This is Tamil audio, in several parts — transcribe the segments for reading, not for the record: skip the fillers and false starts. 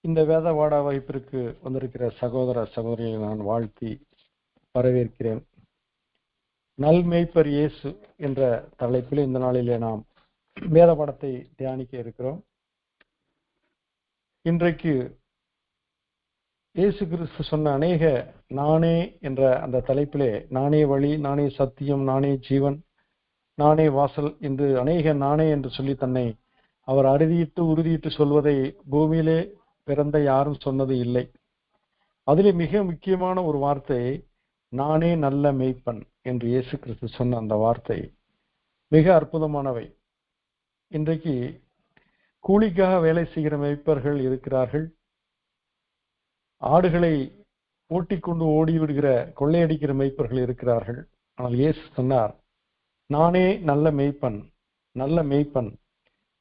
இந்த வேத வாட வகுப்பிற்கு வந்திருக்கிற சகோதர சகோதரிகளை நான் வாழ்த்தி வரவேற்கிறேன். நல்மேய்ப்பர் இயேசு என்ற தலைப்பில் இந்த நாளிலே நாம் வேத பாடத்தை தியானிக்க இருக்கிறோம். இன்றைக்கு இயேசு கிறிஸ்து சொன்ன அநேக நானே என்ற அந்த தலைப்பிலே நானே வழி, நானே சத்தியம், நானே ஜீவன், நானே வாசல் என்று அநேக நானே என்று சொல்லி தன்னை அவர் அறுதியிட்டு உறுதியிட்டு சொல்வதை பூமியிலே பிறந்த யாரும் சொன்னது இல்லை. அதிலே மிக முக்கியமான ஒரு வார்த்தை நானே நல்ல மேய்ப்பன் என்று இயேசு கிறிஸ்து சொன்ன அந்த வார்த்தை மிக அற்புதமானவை. இன்றைக்கு கூலிக்காக வேலை செய்கிற மேய்ப்பர்கள் இருக்கிறார்கள். ஆடுகளை ஓட்டிக்கொண்டு ஓடிவிடுகிற கொள்ளையடிக்கிற மேய்ப்பர்கள் இருக்கிறார்கள். ஆனால் இயேசு சொன்னார், நானே நல்ல மேய்ப்பன், நல்ல மேய்ப்பன்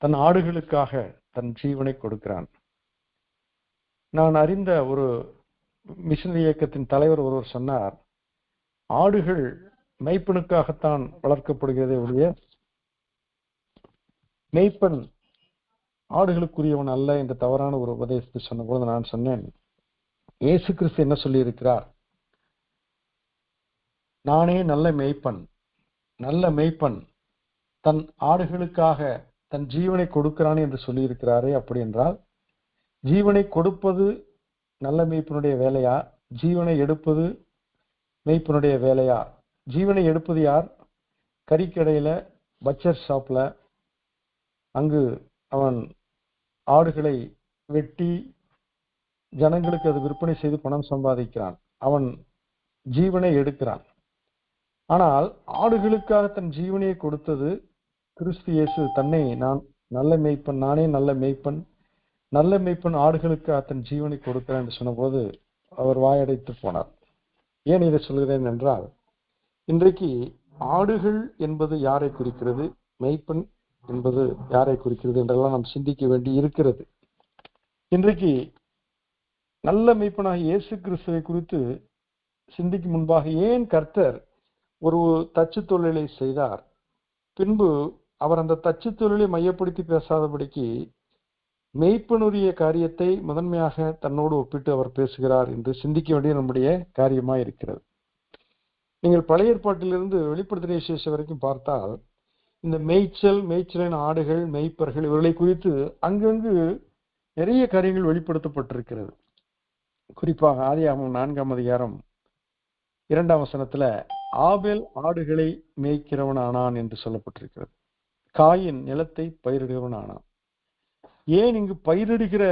தன் ஆடுகளுக்காக தன் ஜீவனை கொடுக்கிறான். நான் அறிந்த ஒரு மிஷனரி இயக்கத்தின் தலைவர் ஒருவர் சொன்னார், ஆடுகள் மேய்ப்பனுக்காகத்தான் வளர்க்கப்படுகிறதே ஒழிய மேய்ப்பன் ஆடுகளுக்குரியவன் அல்ல என்று தவறான ஒரு உபதேசத்தை சொன்னபோது நான் சொன்னேன், இயேசு கிறிஸ்து என்ன சொல்லி இருக்கிறார்? நானே நல்ல மேய்ப்பன், நல்ல மேய்ப்பன் தன் ஆடுகளுக்காக தன் ஜீவனை கொடுக்கிறான் என்று சொல்லி இருக்கிறாரே. அப்படி என்றால் ஜீவனை கொடுப்பது நல்ல மேய்ப்பனுடைய வேலையா, ஜீவனை எடுப்பது மேய்ப்பனுடைய வேலையா? ஜீவனை எடுப்பது யார்? கறிக்கடையில, பச்சர் ஷாப்ல, அங்கு அவன் ஆடுகளை வெட்டி ஜனங்களுக்கு அது விற்பனை செய்து பணம் சம்பாதிக்கிறான். அவன் ஜீவனை எடுக்கிறான். ஆனால் ஆடுகளுக்காக தன் ஜீவனையை கொடுத்தது கிறிஸ்து இயேசு. தன்னை நான் நல்ல மேய்ப்பன், நானே நல்ல மேய்ப்பன், நல்ல மேய்ப்பன் ஆடுகளுக்காக தன் ஜீவனை கொடுக்கிறான் என்று சொன்னபோது அவர் வாயடைத்து போனார். ஏன் இதை சொல்கிறேன் என்றால், இன்றைக்கு ஆடுகள் என்பது யாரை குறிக்கிறது, மேய்ப்பன் என்பது யாரை குறிக்கிறது என்றெல்லாம் நாம் சிந்திக்க வேண்டி இருக்கிறது. இன்றைக்கு நல்ல மேய்ப்பனாக இயேசு கிறிஸ்துவை குறித்து சிந்திக்கும் முன்பாக ஏன் கர்த்தர் ஒரு தச்சு தொழிலை செய்தார், பின்பு அவர் அந்த தச்சு தொழிலை மையப்படுத்தி பேசாதபடிக்கு மெய்ப்பனுடைய காரியத்தை முதன்மையாக தன்னோடு ஒப்பிட்டு அவர் பேசுகிறார் என்று சிந்திக்க வேண்டிய நம்முடைய காரியமாக இருக்கிறது. நீங்கள் பழைய ஏற்பாட்டிலிருந்து வெளிப்படுத்தின விசேஷம் வரைக்கும் பார்த்தால் இந்த மேய்ச்சலின் ஆடுகள், மேய்ப்பர்கள் இவர்களை குறித்து அங்கங்கு நிறைய காரியங்கள் வெளிப்படுத்தப்பட்டிருக்கிறது. குறிப்பாக ஆதியாகமம் 4ஆம் அதிகாரம் 2ஆம் வசனத்துல ஆபேல் ஆடுகளை மேய்க்கிறவன் ஆனான் என்று சொல்லப்பட்டிருக்கிறது. காயின் நிலத்தை பயிரிடுகிறவன் ஆனான். ஏன் இங்கு பயிரிடுகிற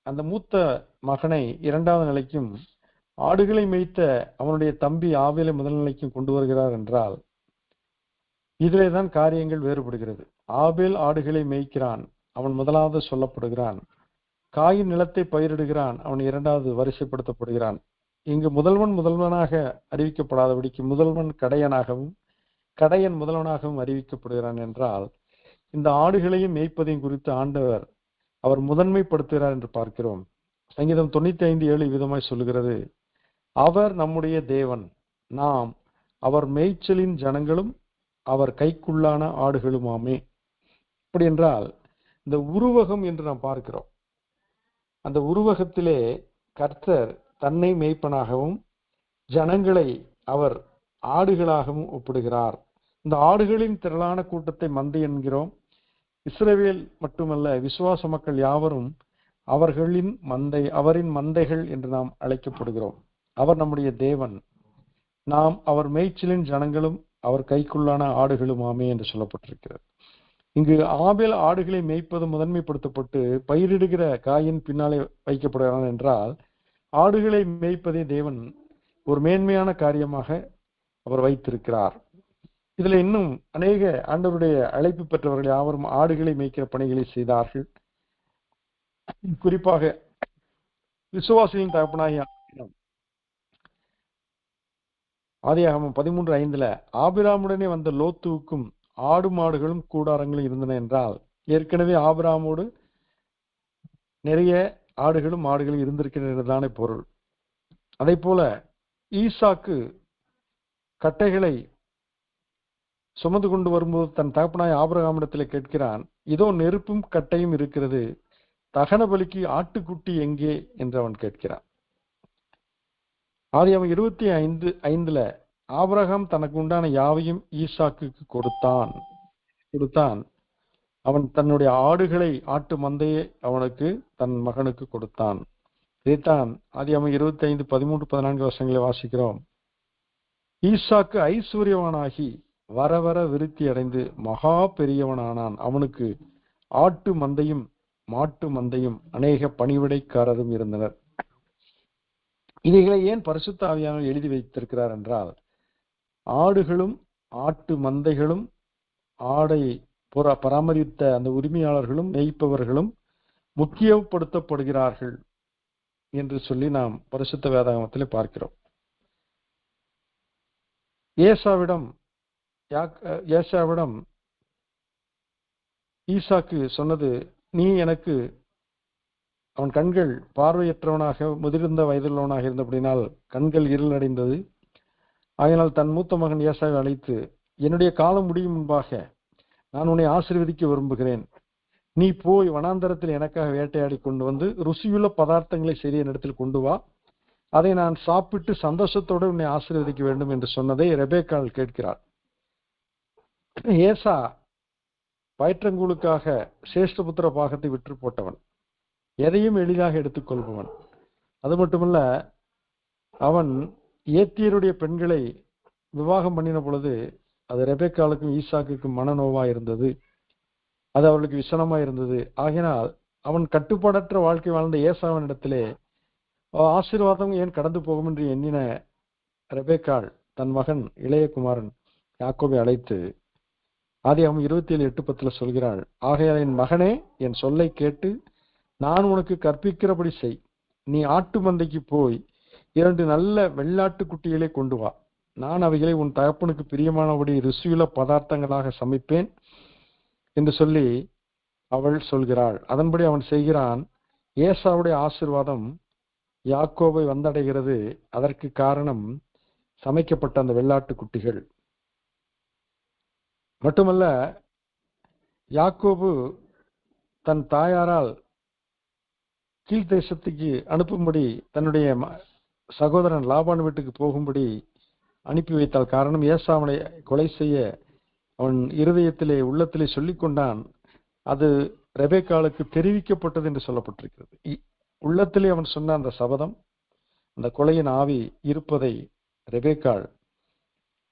அந்த மூத்த மகனை 2வது நிலைக்கும் ஆடுகளை மேய்த்த அவனுடைய தம்பி ஆபேலை முதல் நிலைக்கும் கொண்டு வருகிறார் என்றால், இதிலே தான் காரியங்கள் வேறுபடுகிறது. ஆபேல் ஆடுகளை மேய்க்கிறான், அவன் முதலாவது சொல்லப்படுகிறான். காயின் நிலத்தை பயிரிடுகிறான், அவன் 2வது வரிசைப்படுத்தப்படுகிறான். இங்கு முதல்வனாக அறிவிக்கப்படாதபடிக்கு முதல்வன் கடையனாகவும் கடையன் முதல்வனாகவும் அறிவிக்கப்படுகிறான் என்றால், இந்த ஆடுகளையும் மேய்ப்பதையும் குறித்து ஆண்டவர் அவர் முதன்மைப்படுத்துகிறார் என்று பார்க்கிறோம். சங்கீதம் 95:7 விதமாய் சொல்லுகிறது, அவர் நம்முடைய தேவன், நாம் அவர் மேய்ச்சலின் ஜனங்களும் அவர் கைக்குள்ளான ஆடுகளுமாமே. அப்படி என்றால் இந்த உருவகம் என்று நாம் பார்க்கிறோம். அந்த உருவகத்திலே கர்த்தர் தன்னை மேய்ப்பனாகவும் ஜனங்களை அவர் ஆடுகளாகவும் ஒப்பிடுகிறார். இந்த ஆடுகளின் திரளான கூட்டத்தை மந்தை என்கிறோம். இஸ்ரவேல் மட்டுமல்ல, விசுவாச மக்கள் யாவரும் அவரின் மந்தைகள் என்று நாம் அழைக்கப்படுகிறோம். அவர் நம்முடைய தேவன், நாம் அவர் மேய்ச்சலின் ஜனங்களும் அவர் கைக்குள்ளான ஆடுகளுமாமே என்று சொல்லப்பட்டிருக்கிறது. இங்கு ஆபேல் ஆடுகளை மேய்ப்பது முதன்மைப்படுத்தப்பட்டு பயிரிடுகிற காயின் பின்னாலே வைக்கப்படுகிறான் என்றால், ஆடுகளை மேய்ப்பதே தேவன் ஒரு மேன்மையான காரியமாக அவர் வைத்திருக்கிறார். இதுல இன்னும் அநேக ஆண்டவருடைய அழைப்பு பெற்றவர்கள் யாவரும் ஆடுகளை மேய்க்கிற பணிகளை செய்தார்கள். குறிப்பாக விசுவாசியின் தகப்பனாகிய ஆதியாகமம் 13:5 ஆபிராமுடனே வந்த லோத்துவுக்கும் ஆடு மாடுகளும் கூடாரங்களும் இருந்தன என்றால், ஏற்கனவே ஆபிராமோடு நிறைய ஆடுகளும் மாடுகளும் இருந்திருக்கிறதான பொருள். அதே போல ஈசாக்கு கட்டைகளை சுமந்து கொண்டு வரும்போது தன் தகப்பனாய் ஆபிரகாமிடத்தில் கேட்கிறான், இதோ நெருப்பும் கட்டையும் இருக்கிறது, தகன பலிக்கு ஆட்டுக்குட்டி எங்கே என்று அவன் கேட்கிறான். ஆதியாகமம் 25:5 ஆபிரகாம் தனக்கு உண்டான யாவையும் ஈசாக்குக்கு கொடுத்தான். அவன் தன்னுடைய ஆடுகளை, ஆட்டு மந்தையை அவனுக்கு, தன் மகனுக்கு கொடுத்தான். இதைத்தான் ஆதியாகமம் 25:13-14 வாசிக்கிறோம். ஈசாக்கு ஐஸ்வர்யவானாகி வர வர விருத்தி அடைந்து மகா பெரியவனானான். அவனுக்கு ஆட்டு மந்தையும் மாட்டு மந்தையும் அநேக பணிவிடைக்காரரும் இருந்தனர். இவைகளை ஏன் பரிசுத்த ஆவியானவர் எழுதி வைத்திருக்கிறார் என்றால், ஆடுகளும் ஆட்டு மந்தைகளும் ஆடை பராமரித்த அந்த உரிமையாளர்களும் மேய்ப்பவர்களும் முக்கியப்படுத்தப்படுகிறார்கள் என்று சொல்லி நாம் பரிசுத்த வேதாகமத்தில் பார்க்கிறோம். ஏசாவிடம் ஈசாக்கு சொன்னது, நீ எனக்கு, அவன் கண்கள் பார்வையற்றவனாக முதிர்ந்த வயதுள்ளவனாக இருந்தபடினால் கண்கள் இருளடைந்தது. ஆகையினால் தன் மூத்த மகன் ஏசாவை அழைத்து, என்னுடைய காலம் முடியும் முன்பாக நான் உன்னை ஆசீர்வதிக்க விரும்புகிறேன். நீ போய் வனாந்தரத்தில் எனக்காக வேட்டையாடி கொண்டு வந்து ருசியுள்ள பதார்த்தங்களை சரி என்னிடத்தில் கொண்டு வா, அதை நான் சாப்பிட்டு சந்தோஷத்தோடு உன்னை ஆசீர்வதிக்க வேண்டும் என்று சொன்னதை ரெபேக்காள் கேட்கிறாள். ஏசா வயிற்றங்கூழுக்காக சேஷ்டபுத்திர பாகத்தை விற்று போட்டவன், எதையும் எளிதாக எடுத்துக்கொள்பவன். அது மட்டுமல்ல, அவன் ஏத்தியருடைய பெண்களை விவாகம் பண்ணின பொழுது அது ரெபேக்காளுக்கும் ஈசாக்குக்கும் மனநோவா இருந்தது, அது அவர்களுக்கு விசனமா இருந்தது. ஆகினால் அவன் கட்டுப்பாடற்ற வாழ்க்கை வாழ்ந்த ஏசாவினிடத்திலே ஆசீர்வாதம் ஏன் கடந்து போகும் என்று எண்ணின ரெபேக்காள் தன் மகன் இளைய குமாரன் யாக்கோபை அழைத்து ஆதியாகமம் 27:8-10 சொல்கிறாள், ஆகையால் என் மகனே, என் சொல்லை கேட்டு நான் உனக்கு கற்பிக்கிறபடி செய். நீ ஆட்டு மந்தைக்கு போய் 2 நல்ல வெள்ளாட்டு குட்டிகளை கொண்டு வா. நான் அவைகளை உன் தகப்பனுக்கு பிரியமானபடி ருசியுள்ள பதார்த்தங்களாக சமைப்பேன் என்று சொல்லி அவள் சொல்கிறாள். அதன்படி அவன் செய்கிறான். ஏசாவுடைய ஆசீர்வாதம் யாக்கோபை வந்தடைகிறது. அதற்கு காரணம் சமைக்கப்பட்ட அந்த வெள்ளாட்டு குட்டிகள் மட்டுமல்ல, யாக்கோபு தன் தாயாரால் கீழ்தேசத்துக்கு அனுப்பும்படி தன்னுடைய சகோதரன் லாபான் வீட்டுக்கு போகும்படி அனுப்பி வைத்தால் காரணம், ஏசாவனை கொலை செய்ய அவன் இருதயத்திலே உள்ளத்திலே சொல்லிக் கொண்டான். அது ரெபேக்காளுக்கு தெரிவிக்கப்பட்டது என்று சொல்லப்பட்டிருக்கிறது. உள்ளத்திலே அவன் சொன்ன அந்த சபதம், அந்த கொலையின் ஆவி இருப்பதை ரெபேக்காள்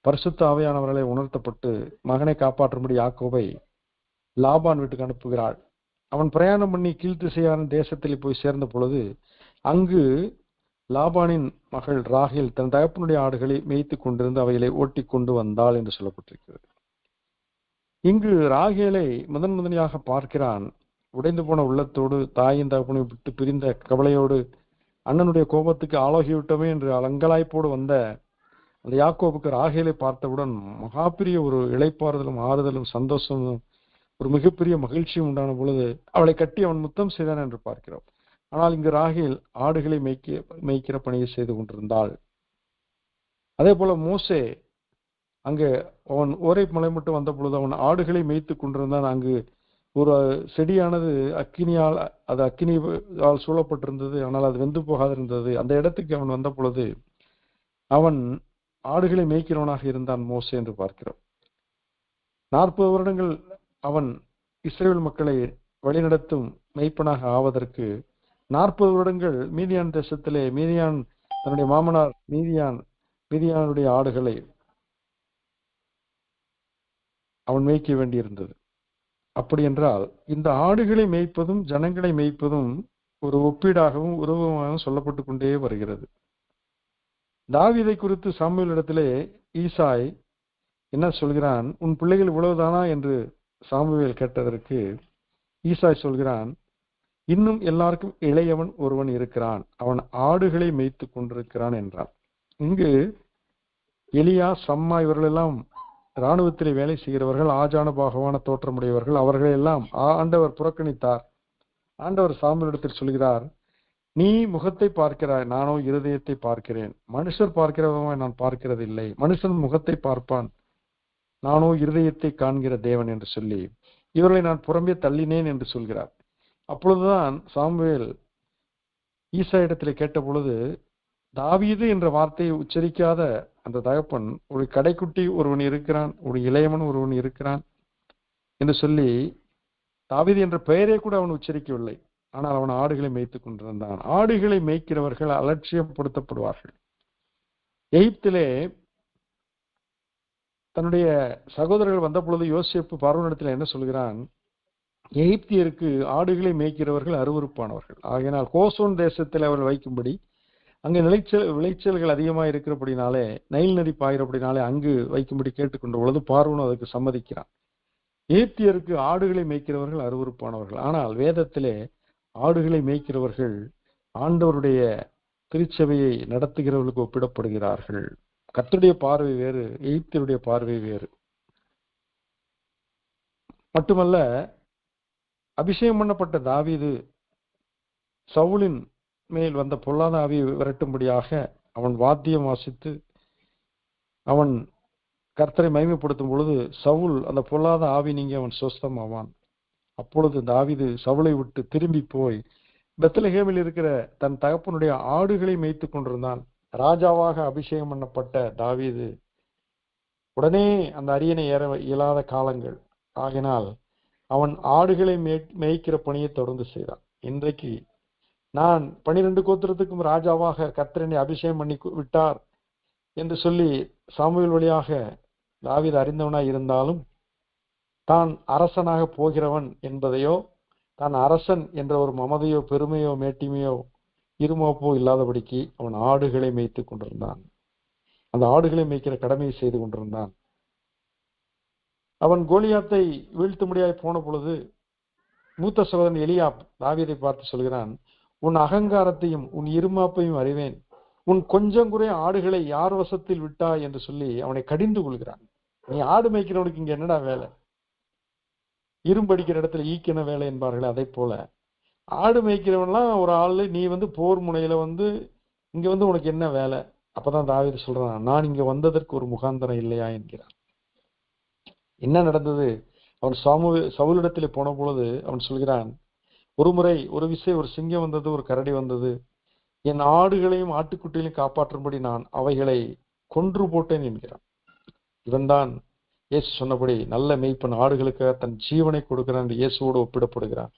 பரிசுத்த ஆவியானவர்களை உணர்த்தப்பட்டு மகனை காப்பாற்றும்படி யாக்கோபை லாபான் வீட்டுக்கு அனுப்புகிறாள். அவன் பிரயாணம் பண்ணி கீழ்த்திசையான தேசத்தில் போய் சேர்ந்த பொழுது அங்கு லாபானின் மகள் ராகேல் தன் தகப்பனுடைய ஆடுகளை மேய்த்து கொண்டிருந்து அவைகளை ஓட்டி கொண்டு வந்தாள் என்று சொல்லப்பட்டிருக்கிறது. இங்கு ராகேலை முதன்முதலியாக பார்க்கிறான். உடைந்து போன உள்ளத்தோடு, தாயின் தகப்பனை விட்டு பிரிந்த கவலையோடு, அண்ணனுடைய கோபத்துக்கு ஆளாகிவிட்டோமே என்று அலங்கலாய்ப்போடு வந்த அந்த யாக்கோபுக்கு ராகேலை பார்த்தவுடன் மகாபெரிய ஒரு இளைப்பாறுதலும் ஆறுதலும் சந்தோஷமும் ஒரு மிகப்பெரிய மகிழ்ச்சியும் உண்டான பொழுது அவளை கட்டி அவன் முத்தம் செய்தான் என்று பார்க்கிறோம். ஆனால் இங்கு ராகேல் ஆடுகளை மேய்க்கிற பணியை செய்து கொண்டிருந்தாள். அதே போல மோசே அங்கு அவன் ஓரை மலை மட்டும் வந்த பொழுது அவன் ஆடுகளை மேய்த்து கொண்டிருந்தான். அங்கு ஒரு செடியானது அக்கினியால், அது அக்கினியால் சூழப்பட்டிருந்தது, ஆனால் அது வெந்து போகாதிருந்தது. அந்த இடத்துக்கு அவன் வந்த பொழுது அவன் ஆடுகளை மேய்க்கிறவனாக இருந்தான் மோசே என்று பார்க்கிறோம். 40 வருடங்கள் அவன் இஸ்ரேல் மக்களை வழிநடத்தும் மெய்ப்பனாக ஆவதற்கு 40 வருடங்கள் மீதியான் தேசத்திலே மீதியான் தன்னுடைய மாமனார் மீதியானுடைய ஆடுகளை அவன் மேய்க்க வேண்டியிருந்தது. அப்படி என்றால் இந்த ஆடுகளை மேய்ப்பதும் ஜனங்களை மேய்ப்பதும் ஒரு ஒப்பீடாகவும் உருவமாகவும் சொல்லப்பட்டு கொண்டே வருகிறது. தாவீதை குறித்து சாமுவேல் இடத்திலே ஈசாய் என்ன சொல்கிறான், உன் பிள்ளைகள் இவ்வளவுதானா என்று சாமுவேல் கேட்டதற்கு ஈசாய் சொல்கிறான், இன்னும் எல்லாருக்கும் இளையவன் ஒருவன் இருக்கிறான், அவன் ஆடுகளை மேய்த்து கொண்டிருக்கிறான் என்றான். இங்கு எலியா, சம்மா இவர்களெல்லாம் இராணுவத்திலே வேலை செய்கிறவர்கள், ஆஜான பாகவான தோற்றமுடையவர்கள். அவர்களெல்லாம் ஆண்டவர் புறக்கணித்தார். ஆண்டவர் சாமுவேலிடத்தில் சொல்கிறார், நீ முகத்தை பார்க்கிறாய், நானோ இருதயத்தை பார்க்கிறேன். மனுஷர் பார்க்கிறவன் நான் பார்க்கிறது இல்லை, மனுஷன் முகத்தை பார்ப்பான், நானோ இருதயத்தை காண்கிற தேவன் என்று சொல்லி இவர்களை நான் புறம்பே தள்ளினேன் என்று சொல்கிறார். அப்பொழுதுதான் சாமுவேல் ஈசா இடத்துல கேட்ட பொழுது, தாவீது என்ற வார்த்தையை உச்சரிக்காத அந்த தகப்பன், ஒரு கடைக்குட்டி ஒருவன் இருக்கிறான், ஒரு இளையவன் ஒருவன் இருக்கிறான் என்று சொல்லி, தாவீது என்ற பெயரை கூட அவன் உச்சரிக்கவில்லை. ஆனால் அவன் ஆடுகளை மேய்த்துக் கொண்டிருந்தான். ஆடுகளை மேய்க்கிறவர்கள் அலட்சியப்படுத்தப்படுவார்கள். எகிப்திலே தன்னுடைய சகோதரர்கள் வந்த பொழுது யோசேப்பு பார்வோனிடத்தில் என்ன சொல்கிறான்? எகிப்தியருக்கு ஆடுகளை மேய்க்கிறவர்கள் அருவருப்பானவர்கள். ஆகையினால் கோசோன் தேசத்தில் அவர்கள் வைக்கும்படி, அங்கு விளைச்சல்கள் அதிகமாக இருக்கிறபடினாலே, நைல் நதி பாய்கிறபடினாலே அங்கு வைக்கும்படி கேட்டுக்கொண்ட பொழுது பார்வோன் அதற்கு சம்மதிக்கிறான். எகிப்தியருக்கு ஆடுகளை மேய்க்கிறவர்கள் அருவருப்பானவர்கள். ஆனால் வேதத்திலே ஆடுகளை மேய்க்கிறவர்கள் ஆண்டவருடைய திருச்சபையை நடத்துகிறவர்களுக்கு ஒப்பிடப்படுகிறார்கள். கர்த்தருடைய பார்வை வேறு, எகிப்தியருடைய பார்வை வேறு. மட்டுமல்ல, அபிஷேகம் பண்ணப்பட்ட தாவீது சவுலின் மேல் வந்த பொல்லாத ஆவியை விரட்டும்படியாக அவன் வாத்தியம் வாசித்து அவன் கர்த்தரை மகிமைப்படுத்தும் பொழுது சவுல் அந்த பொல்லாத ஆவி நீங்கி அவன் சொஸ்தமாவான். அப்பொழுது தாவீது சவுலை விட்டு திரும்பி போய் பெத்லகேமில் இருக்கிற தன் தகப்பனுடைய ஆடுகளை மேய்த்துக் கொண்டிருந்தான். ராஜாவாக அபிஷேகம் பண்ணப்பட்ட தாவீது உடனே அந்த அரியணை ஏற இயலாத காலங்கள் ஆகினால் அவன் ஆடுகளை மேய்க்கிற பணியை தொடர்ந்து செய்தான். இன்றைக்கு நான் 12 கோத்திரத்துக்கும் ராஜாவாக கர்த்தரை அபிஷேகம் பண்ணி விட்டார் என்று சொல்லி சாமுவேல் வழியாக தாவீது அறிந்தவனாய் இருந்தாலும், தான் அரசனாக போகிறவன் என்பதையோ, தான் அரசன் என்ற ஒரு மமதையோ பெருமையோ மேட்டிமையோ இருமாப்போ இல்லாதபடிக்கு அவன் ஆடுகளை மேய்த்துக் கொண்டிருந்தான். அந்த ஆடுகளை மேய்க்கிற கடமையை செய்து கொண்டிருந்தான். அவன் கோலியாத்தை வீழ்த்தும்படியாய் போன பொழுது மூத்த சகோதரன் எலியாப் தாவீதை பார்த்து சொல்கிறான், உன் அகங்காரத்தையும் உன் இருமாப்பையும் அறிவேன், உன் கொஞ்சம் குறை ஆடுகளை யார் வசத்தில் விட்டாய் என்று சொல்லி அவனை கடிந்து கொள்கிறான். நீ ஆடு மேய்க்கிறவனுக்கு இங்க என்னடா வேலை? இரும்படிக்கிற இடத்துல ஈக்கின வேலை என்பார்கள். அதை போல ஆடு மேய்க்கிறவன்லாம் ஒரு ஆளு, நீ போர் முனையில இங்க உனக்கு என்ன வேலை? அப்பதான் தாவீது சொல்றான், நான் இங்க வந்ததற்கு ஒரு முகாந்தரம் இல்லையா என்கிறான். என்ன நடந்தது? அவன் சவுலிடத்திலே போன பொழுது அவன் சொல்கிறான், ஒரு முறை ஒரு விசை ஒரு சிங்கம் வந்தது, ஒரு கரடி வந்தது, என் ஆடுகளையும் ஆட்டுக்குட்டிகளையும் காப்பாற்றும்படி நான் அவைகளை கொன்று போட்டேன் என்கிறான். இவன்தான் இயேசு சொன்னபடி நல்ல மேய்ப்பன் ஆடுகளுக்காக தன் ஜீவனை கொடுக்கிறான் என்று இயேசுவோடு ஒப்பிடப்படுகிறான்.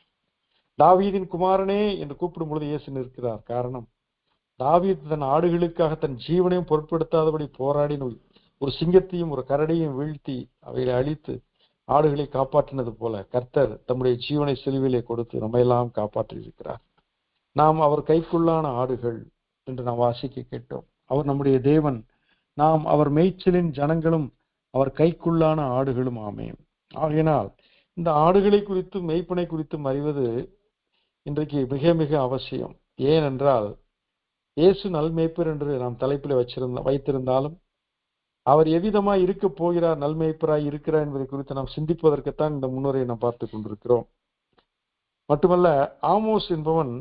தாவீதின் குமாரனே என்று கூப்பிடும் பொழுது இயேசு நிற்கிறார். காரணம், தாவீது தன் ஆடுகளுக்காக தன் ஜீவனையும் பொருட்படுத்தாதபடி போராடின ஒரு சிங்கத்தையும் ஒரு கரடியையும் வீழ்த்தி அவைகளை அழித்து ஆடுகளை காப்பாற்றினது போல கர்த்தர் தம்முடைய ஜீவனை சிலுவிலே கொடுத்து நம்மையெல்லாம் காப்பாற்றி இருக்கிறார். நாம் அவர் கைக்குள்ளான ஆடுகள் என்று நாம் வாசிக்க கேட்டோம். அவர் நம்முடைய தேவன், நாம் அவர் மேய்ச்சலின் ஜனங்களும் அவர் கைக்குள்ளான ஆடுகளும் ஆமே. ஆகையினால் இந்த ஆடுகளை குறித்தும் மேய்ப்பனை குறித்தும் அறிவது இன்றைக்கு மிக மிக அவசியம். ஏனென்றால் இயேசு நல்மேய்ப்பர் என்று நாம் தலைப்பில் வைத்திருந்தாலும் அவர் எவ்விதமாய் இருக்க போகிறார், நல்மேய்ப்பராய் இருக்கிறார் என்பதை குறித்து நாம் சிந்திப்பதற்குத்தான் இந்த முன்னுரையை நாம் பார்த்துக் கொண்டிருக்கிறோம். மட்டுமல்ல, ஆமோஸ் என்பவன்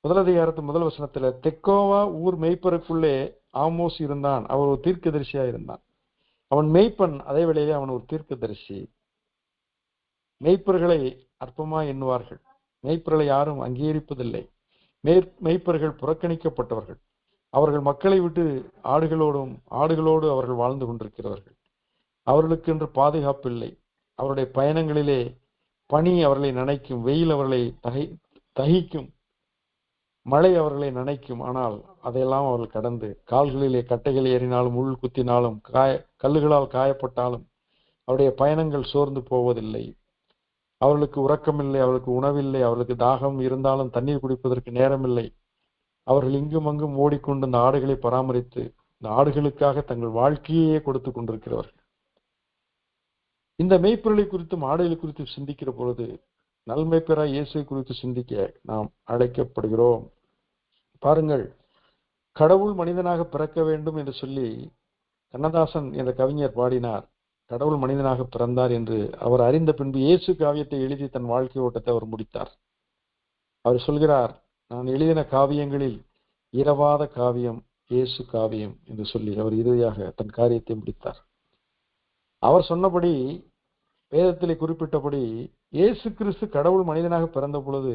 1 அதிகாரத்து 1 வசனத்துல தெக்கோவா ஊர் மேய்ப்பருக்குள்ளே ஆமோஸ் இருந்தான். அவர் ஒரு தீர்க்கதரிசியா இருந்தான். அவன் மேய்ப்பன், அதே வேளையிலே அவன் ஒரு தீர்க்கதரிசி. மேய்ப்பர்களை அற்பமா எண்ணுவார்கள். மேய்ப்பர்களை யாரும் அங்கீகரிப்பதில்லை. மேய்ப்பர்கள் புறக்கணிக்கப்பட்டவர்கள். அவர்கள் மக்களை விட்டு ஆடுகளோடு அவர்கள் வாழ்ந்து கொண்டிருக்கிறவர்கள். அவர்களுக்கு என்று பாதுகாப்பு இல்லை. அவருடைய பயணங்களிலே பனி அவர்களை நனைக்கும், வெயில் அவர்களை தகிக்கும், மழை அவர்களை நனைக்கும். ஆனால் அதையெல்லாம் அவர்கள் கடந்து கால்களிலே கட்டைகள் ஏறினாலும் முள் குத்தினாலும் கல்லுகளால் காயப்பட்டாலும் அவருடைய பயணங்கள் சோர்ந்து போவதில்லை. அவர்களுக்கு உறக்கமில்லை, அவர்களுக்கு உணவில்லை, அவர்களுக்கு தாகம் இருந்தாலும் தண்ணீர் குடிப்பதற்கு நேரமில்லை. அவர்கள் இங்கும் அங்கும் ஓடிக்கொண்டு இந்த ஆடுகளை பராமரித்து இந்த ஆடுகளுக்காக தங்கள் வாழ்க்கையே கொடுத்து கொண்டிருக்கிறவர்கள். இந்த மெய்ப்பொருளை குறித்தும் ஆடுகளை குறித்தும் சிந்திக்கிற பொழுது நல்மெய்ப்பராய் இயேசுவை குறித்து சிந்திக்க நாம் அழைக்கப்படுகிறோம். பாருங்கள், கடவுள் மனிதனாக பிறக்க வேண்டும் என்று சொல்லி கண்ணதாசன் என்ற கவிஞர் பாடினார். கடவுள் மனிதனாக பிறந்தார் என்று அவர் அறிந்த பின்பு இயேசு காவியத்தை எழுதி தன் வாழ்க்கை ஓட்டத்தை அவர் முடித்தார். அவர் சொல்கிறார், நான் எழுதின காவியங்களில் இரவாத காவியம் இயேசு காவியம் என்று சொல்லி அவர் இறுதியாக தன் காரியத்தை முடித்தார். அவர் சொன்னபடி வேதத்திலே குறிப்பிட்டபடி இயேசு கிறிஸ்து கடவுள் மனிதனாக பிறந்த பொழுது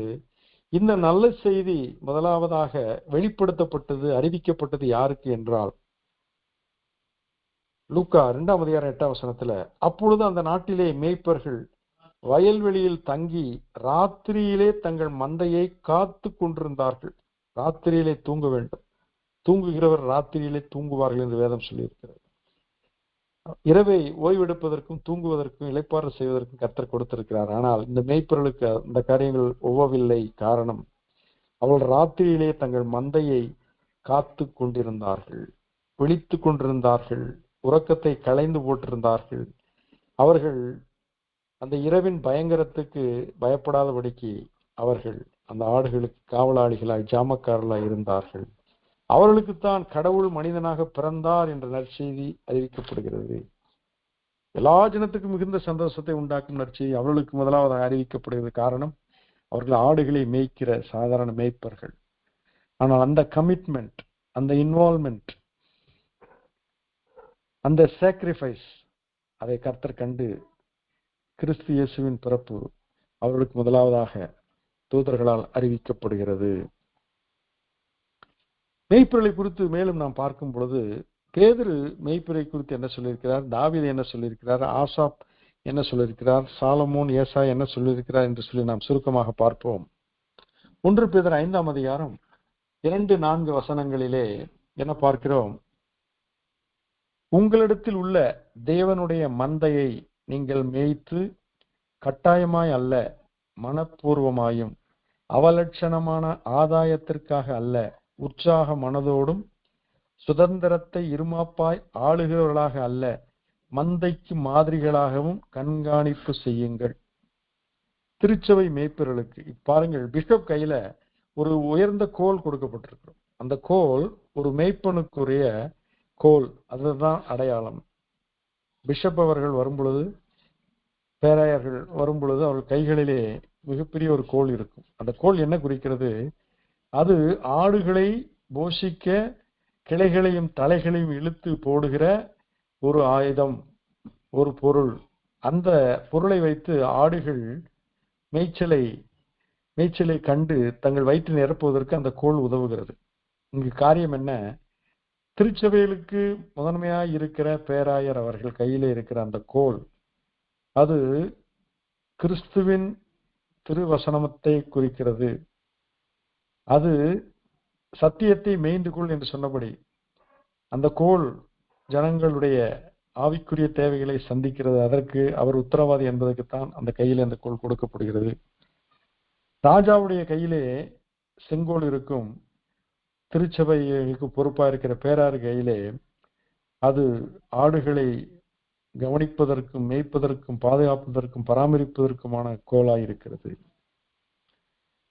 இந்த நல்ல செய்தி முதலாவதாக வெளிப்படுத்தப்பட்டது, அறிவிக்கப்பட்டது யாருக்கு என்றால் லூக்கா 2:8 அப்பொழுது அந்த நாட்டிலே மேய்ப்பர்கள் வயல்வெளியில் தங்கி ராத்திரியிலே தங்கள் மந்தையை காத்து கொண்டிருந்தார்கள். ராத்திரியிலே தூங்க வேண்டும். தூங்குகிறவர் ராத்திரியிலே தூங்குவார்கள் என்று வேதம் சொல்லியிருக்கிறது. இரவை ஓய்வெடுப்பதற்கும் தூங்குவதற்கும் இளைப்பாறு செய்வதற்கும் கர்த்தர் கொடுத்திருக்கிறார். ஆனால் இந்த மேய்ப்பர்களுக்கு அந்த காரியங்கள் ஒவ்வவில்லை. காரணம், அவர்கள் ராத்திரியிலே தங்கள் மந்தையை காத்து கொண்டிருந்தார்கள், விழித்து கொண்டிருந்தார்கள், உறக்கத்தை களைந்து போட்டிருந்தார்கள். அவர்கள் அந்த இரவின் பயங்கரத்துக்கு பயப்படாதபடிக்கு அவர்கள் அந்த ஆடுகளுக்கு காவலாளிகளாய் ஜாமக்காரர்களாய் இருந்தார்கள். அவர்களுக்குத்தான் கடவுள் மனிதனாக பிறந்தார் என்ற நற்செய்தி அறிவிக்கப்படுகிறது. எல்லா ஜனத்துக்கும் மிகுந்த சந்தோஷத்தை உண்டாக்கும் நற்செய்தி அவர்களுக்கு முதலாவதாக அறிவிக்கப்படுகிறது. காரணம், அவர்கள் ஆடுகளை மேய்க்கிற சாதாரண மேய்ப்பர்கள். ஆனால் அந்த கமிட்மெண்ட், அந்த இன்வால்மெண்ட், அந்த சாக்ரிஃபைஸ், அதை கர்த்தர் கண்டு கிறிஸ்து இயேசுவின் பிறப்பு அவர்களுக்கு முதலாவதாக தூதர்களால் அறிவிக்கப்படுகிறது. மெய்ப்பொருளை குறித்து மேலும் நாம் பார்க்கும் பொழுது பேதுரு மெய்ப்பொருளை குறித்து என்ன சொல்லியிருக்கிறார், தாவீது என்ன சொல்லியிருக்கிறார், ஆசாப் என்ன சொல்லியிருக்கிறார், சாலமோன், ஏசா என்ன சொல்லியிருக்கிறார் என்று சொல்லி நாம் சுருக்கமாக பார்ப்போம். 1 பேதுரு 5:2-4 என்ன பார்க்கிறோம்? உங்களிடத்தில் உள்ள தேவனுடைய மந்தையை நீங்கள் மேய்த்து கட்டாயமாய் அல்ல, மனப்பூர்வமாயும் அவலட்சணமான ஆதாயத்திற்காக அல்ல, உற்சாக மனதோடும் சுதந்திரத்தை இருமாப்பாய் ஆளுகிறவர்களாக அல்ல, மந்தைக்கு மாதிரிகளாகவும் கண்காணிப்பு செய்யுங்கள். திருச்சபை மேய்ப்பர்களுக்கு பாருங்கள், பிஷப் கையில ஒரு உயர்ந்த கோல் கொடுக்கப்பட்டிருக்கிறோம். அந்த கோல் ஒரு மேய்ப்பனுக்குரிய கோல், அதுதான் அடையாளம். பிஷப் அவர்கள் வரும்பொழுது, பேராயர்கள் வரும்பொழுது அவர்கள் கைகளிலே மிகப்பெரிய ஒரு கோல் இருக்கும். அந்த கோல் என்ன குறிக்கிறது? அது ஆடுகளை போஷிக்க கிளைகளையும் தலைகளையும் இழுத்து போடுகிற ஒரு ஆயுதம், ஒரு பொருள். அந்த பொருளை வைத்து ஆடுகள் மேய்ச்சலை கண்டு தங்கள் வயிற்றை நிரப்புவதற்கு அந்த கோல் உதவுகிறது. இங்கு காரியம் என்ன? திருச்சபைகளுக்கு முதன்மையாய் இருக்கிற பேராயர் அவர்கள் கையிலே இருக்கிற அந்த கோல், அது கிறிஸ்துவின் திருவசனத்தை குறிக்கிறது. அது சத்தியத்தை மேய்ந்து கொள் என்று சொன்னபடி அந்த கோல் ஜனங்களுடைய ஆவிக்குரிய தேவைகளை சந்திக்கிறது. அதற்கு அவர் உத்தரவாதி என்பதற்குத்தான் அந்த கையிலே அந்த கோல் கொடுக்கப்படுகிறது. ராஜாவுடைய கையிலே செங்கோல் இருக்கும். திருச்சபைக்கு பொறுப்பா இருக்கிற பேரார் கையிலே அது ஆடுகளை கவனிப்பதற்கும் மேய்ப்பதற்கும் பாதுகாப்பதற்கும் பராமரிப்பதற்குமான கோலாயிருக்கிறது.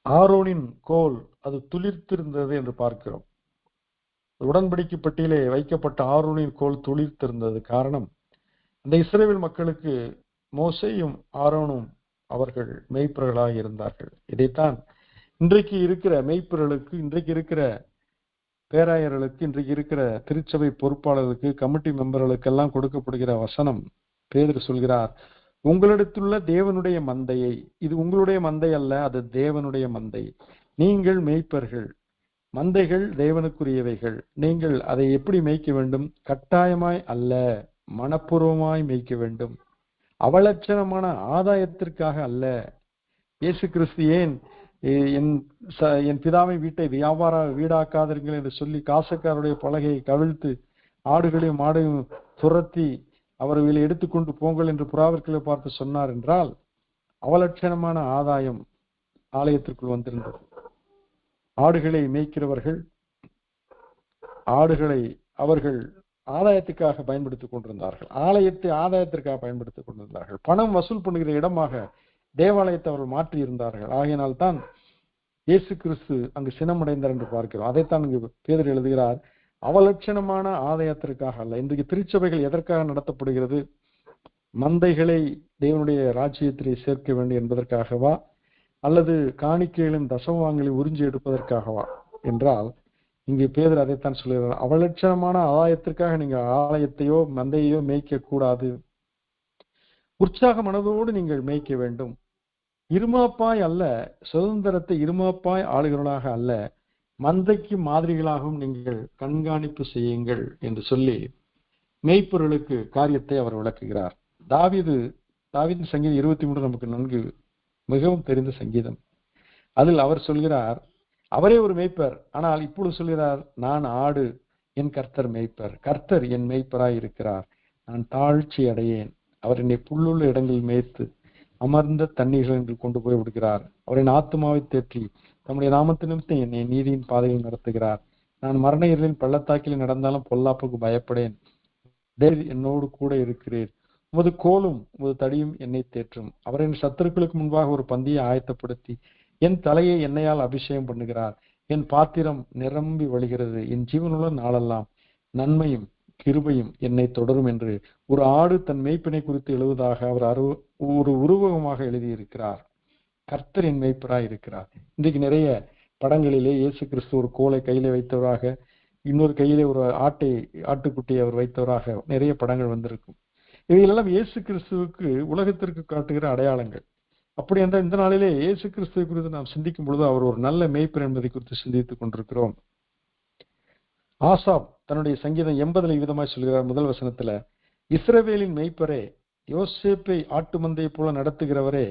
ஆரோனின் கோல் அது துளிர்த்திருந்தது என்று பார்க்கிறோம். உடன்படிக்கை பட்டியலே வைக்கப்பட்ட ஆரோனின் கோல் துளிர்த்திருந்தது. காரணம், அந்த இஸ்ரவேல் மக்களுக்கு மோசேயும் ஆரோனும் அவர்கள் மேய்ப்பர்களாக இருந்தார்கள். இதைத்தான் இன்றைக்கு இருக்கிற மேய்ப்பர்களுக்கு, இன்றைக்கு இருக்கிற பேராயர்களுக்கு, இன்றைக்கு இருக்கிற திருச்சபை பொறுப்பாளர்களுக்கு, கமிட்டி மெம்பர்களுக்கெல்லாம் கொடுக்கப்படுகிற வசனம். பேதுரு சொல்கிறார், உங்களிடத்துள்ள தேவனுடைய மந்தையை, இது உங்களுடைய மந்தை அல்ல, அது தேவனுடைய மந்தை. நீங்கள் மேய்ப்பர்கள், மந்தைகள் தேவனுக்குரியவைகள். நீங்கள் அதை எப்படி மேய்க்க வேண்டும்? கட்டாயமாய் அல்ல, மனப்பூர்வமாய் மேய்க்க வேண்டும். அவலட்சணமான ஆதாயத்திற்காக அல்ல. இயேசு கிறிஸ்து ஏன் என் பிதாவை வீட்டை வியாபார வீடாக்காதீர்கள் என்று சொல்லி காசக்காரருடைய பலகையை கவிழ்த்து ஆடுகளையும் மாடையும் துரத்தி அவர்களை எடுத்துக்கொண்டு போங்கள் என்று புறாவிற்களை பார்த்து சொன்னார் என்றால், அவலட்சணமான ஆதாயம் ஆலயத்திற்குள் வந்திருந்தது. ஆடுகளை மேய்க்கிறவர்கள் ஆடுகளை அவர்கள் ஆதாயத்துக்காக பயன்படுத்திக் கொண்டிருந்தார்கள். ஆலயத்தை ஆதாயத்திற்காக பயன்படுத்திக் கொண்டிருந்தார்கள். பணம் வசூல் பண்ணுகிற இடமாக தேவாலயத்தை அவர்கள் மாற்றி இருந்தார்கள். ஆகையினால் தான் இயேசு கிறிஸ்து அங்கு சினமடைந்தார் என்று பார்க்கிறோம். அதைத்தான் இங்கு பேதுரு எழுதுகிறார், அவலட்சணமான ஆதாயத்திற்காக அல்ல. இன்றைக்கு திருச்சபைகள் எதற்காக நடத்தப்படுகிறது? மந்தைகளை தேவனுடைய ராஜ்யத்திலே சேர்க்க வேண்டும் என்பதற்காகவா, அல்லது காணிக்கைகளும் தசமவாங்களையும் உறிஞ்சி எடுப்பதற்காகவா என்றால், இங்கே பேதுரு அதைத்தான் சொல்கிறார். அவலட்சணமான ஆதாயத்திற்காக நீங்க ஆலயத்தையோ மந்தையோ மேய்க்க கூடாது. உற்சாக மனதோடு நீங்கள் மேய்க்க வேண்டும். இருமாப்பாய் அல்ல, சுதந்திரத்தை இருமாப்பாய் ஆளுகிறவர்களாக அல்ல, மந்தைக்கு மாதிரிகளாகவும் நீங்கள் கண்காணிப்பு செய்யுங்கள் என்று சொல்லி மேய்ப்பொருளுக்கு காரியத்தை அவர் விளக்குகிறார். தாவீது சங்கீதம் 23 நமக்கு நன்கு மிகவும் தெரிந்த சங்கீதம். அதில் அவர் சொல்கிறார், அவரே ஒரு மேய்ப்பர், ஆனால் இப்பொழுது சொல்கிறார், நான் ஆடு, என் கர்த்தர் மேய்ப்பர், கர்த்தர் என் மேய்ப்பராய் இருக்கிறார், நான் தாழ்ச்சி அடையேன். அவர் என்னை புல்லுள்ள இடங்களில் மேய்த்து அமர்ந்த தண்ணீர்கள் கொண்டு போய் விடுகிறார். அவரின் ஆத்துமாவை தேற்றி தம்முடைய நாமத்தினிமித்தம் என்னை நீதியின் பாதையில் நடத்துகிறார். நான் மரண இருளின் பள்ளத்தாக்கில் நடந்தாலும் பொல்லாப்புக்கு பயப்படேன். தேவன் என்னோடு கூட இருக்கிறீர். உமது கோலும் உமது தடியும் என்னை தேற்றும். அவர் என் சத்துருக்களுக்கு முன்பாக ஒரு பந்தியை ஆயத்தப்படுத்தி என் தலையை எண்ணெயால் அபிஷேகம் பண்ணுகிறார். என் பாத்திரம் நிரம்பி வழிகிறது. என் ஜீவனுள்ள நாளெல்லாம் நன்மையும் கிருபையும் என்னை தொடரும் என்று ஒரு ஆடு தன் மேய்ப்பினை குறித்து எழுதுவதாக அவர் ஒரு உருவகமாக எழுதியிருக்கிறார். கர்த்தர் என் மேய்ப்பராய் இருக்கிறார். இன்றைக்கு நிறைய படங்களிலே இயேசு கிறிஸ்து ஒரு கோலை கையிலே வைத்தவராக, இன்னொரு கையிலே ஒரு ஆட்டுக்குட்டியை அவர் வைத்தவராக நிறைய படங்கள் வந்திருக்கும். இவைகளெல்லாம் இயேசு கிறிஸ்துவுக்கு உலகத்திற்கு காட்டுகிற அடையாளங்கள். அப்படி என்ற இந்த நாளிலே இயேசு கிறிஸ்துவை குறித்து நாம் சிந்திக்கும் பொழுது அவர் ஒரு நல்ல மேய்ப்பர் என்பதை குறித்து சிந்தித்துக் கொண்டிருக்கிறோம். ஆசாப் தன்னுடைய சங்கீதம் 80 விதமாய் சொல்கிறார். முதல் வசனத்துல, இஸ்ரவேலின் மேய்ப்பரே, யோசேப்பை ஆட்டு மந்தையை போல நடத்துகிறவரே,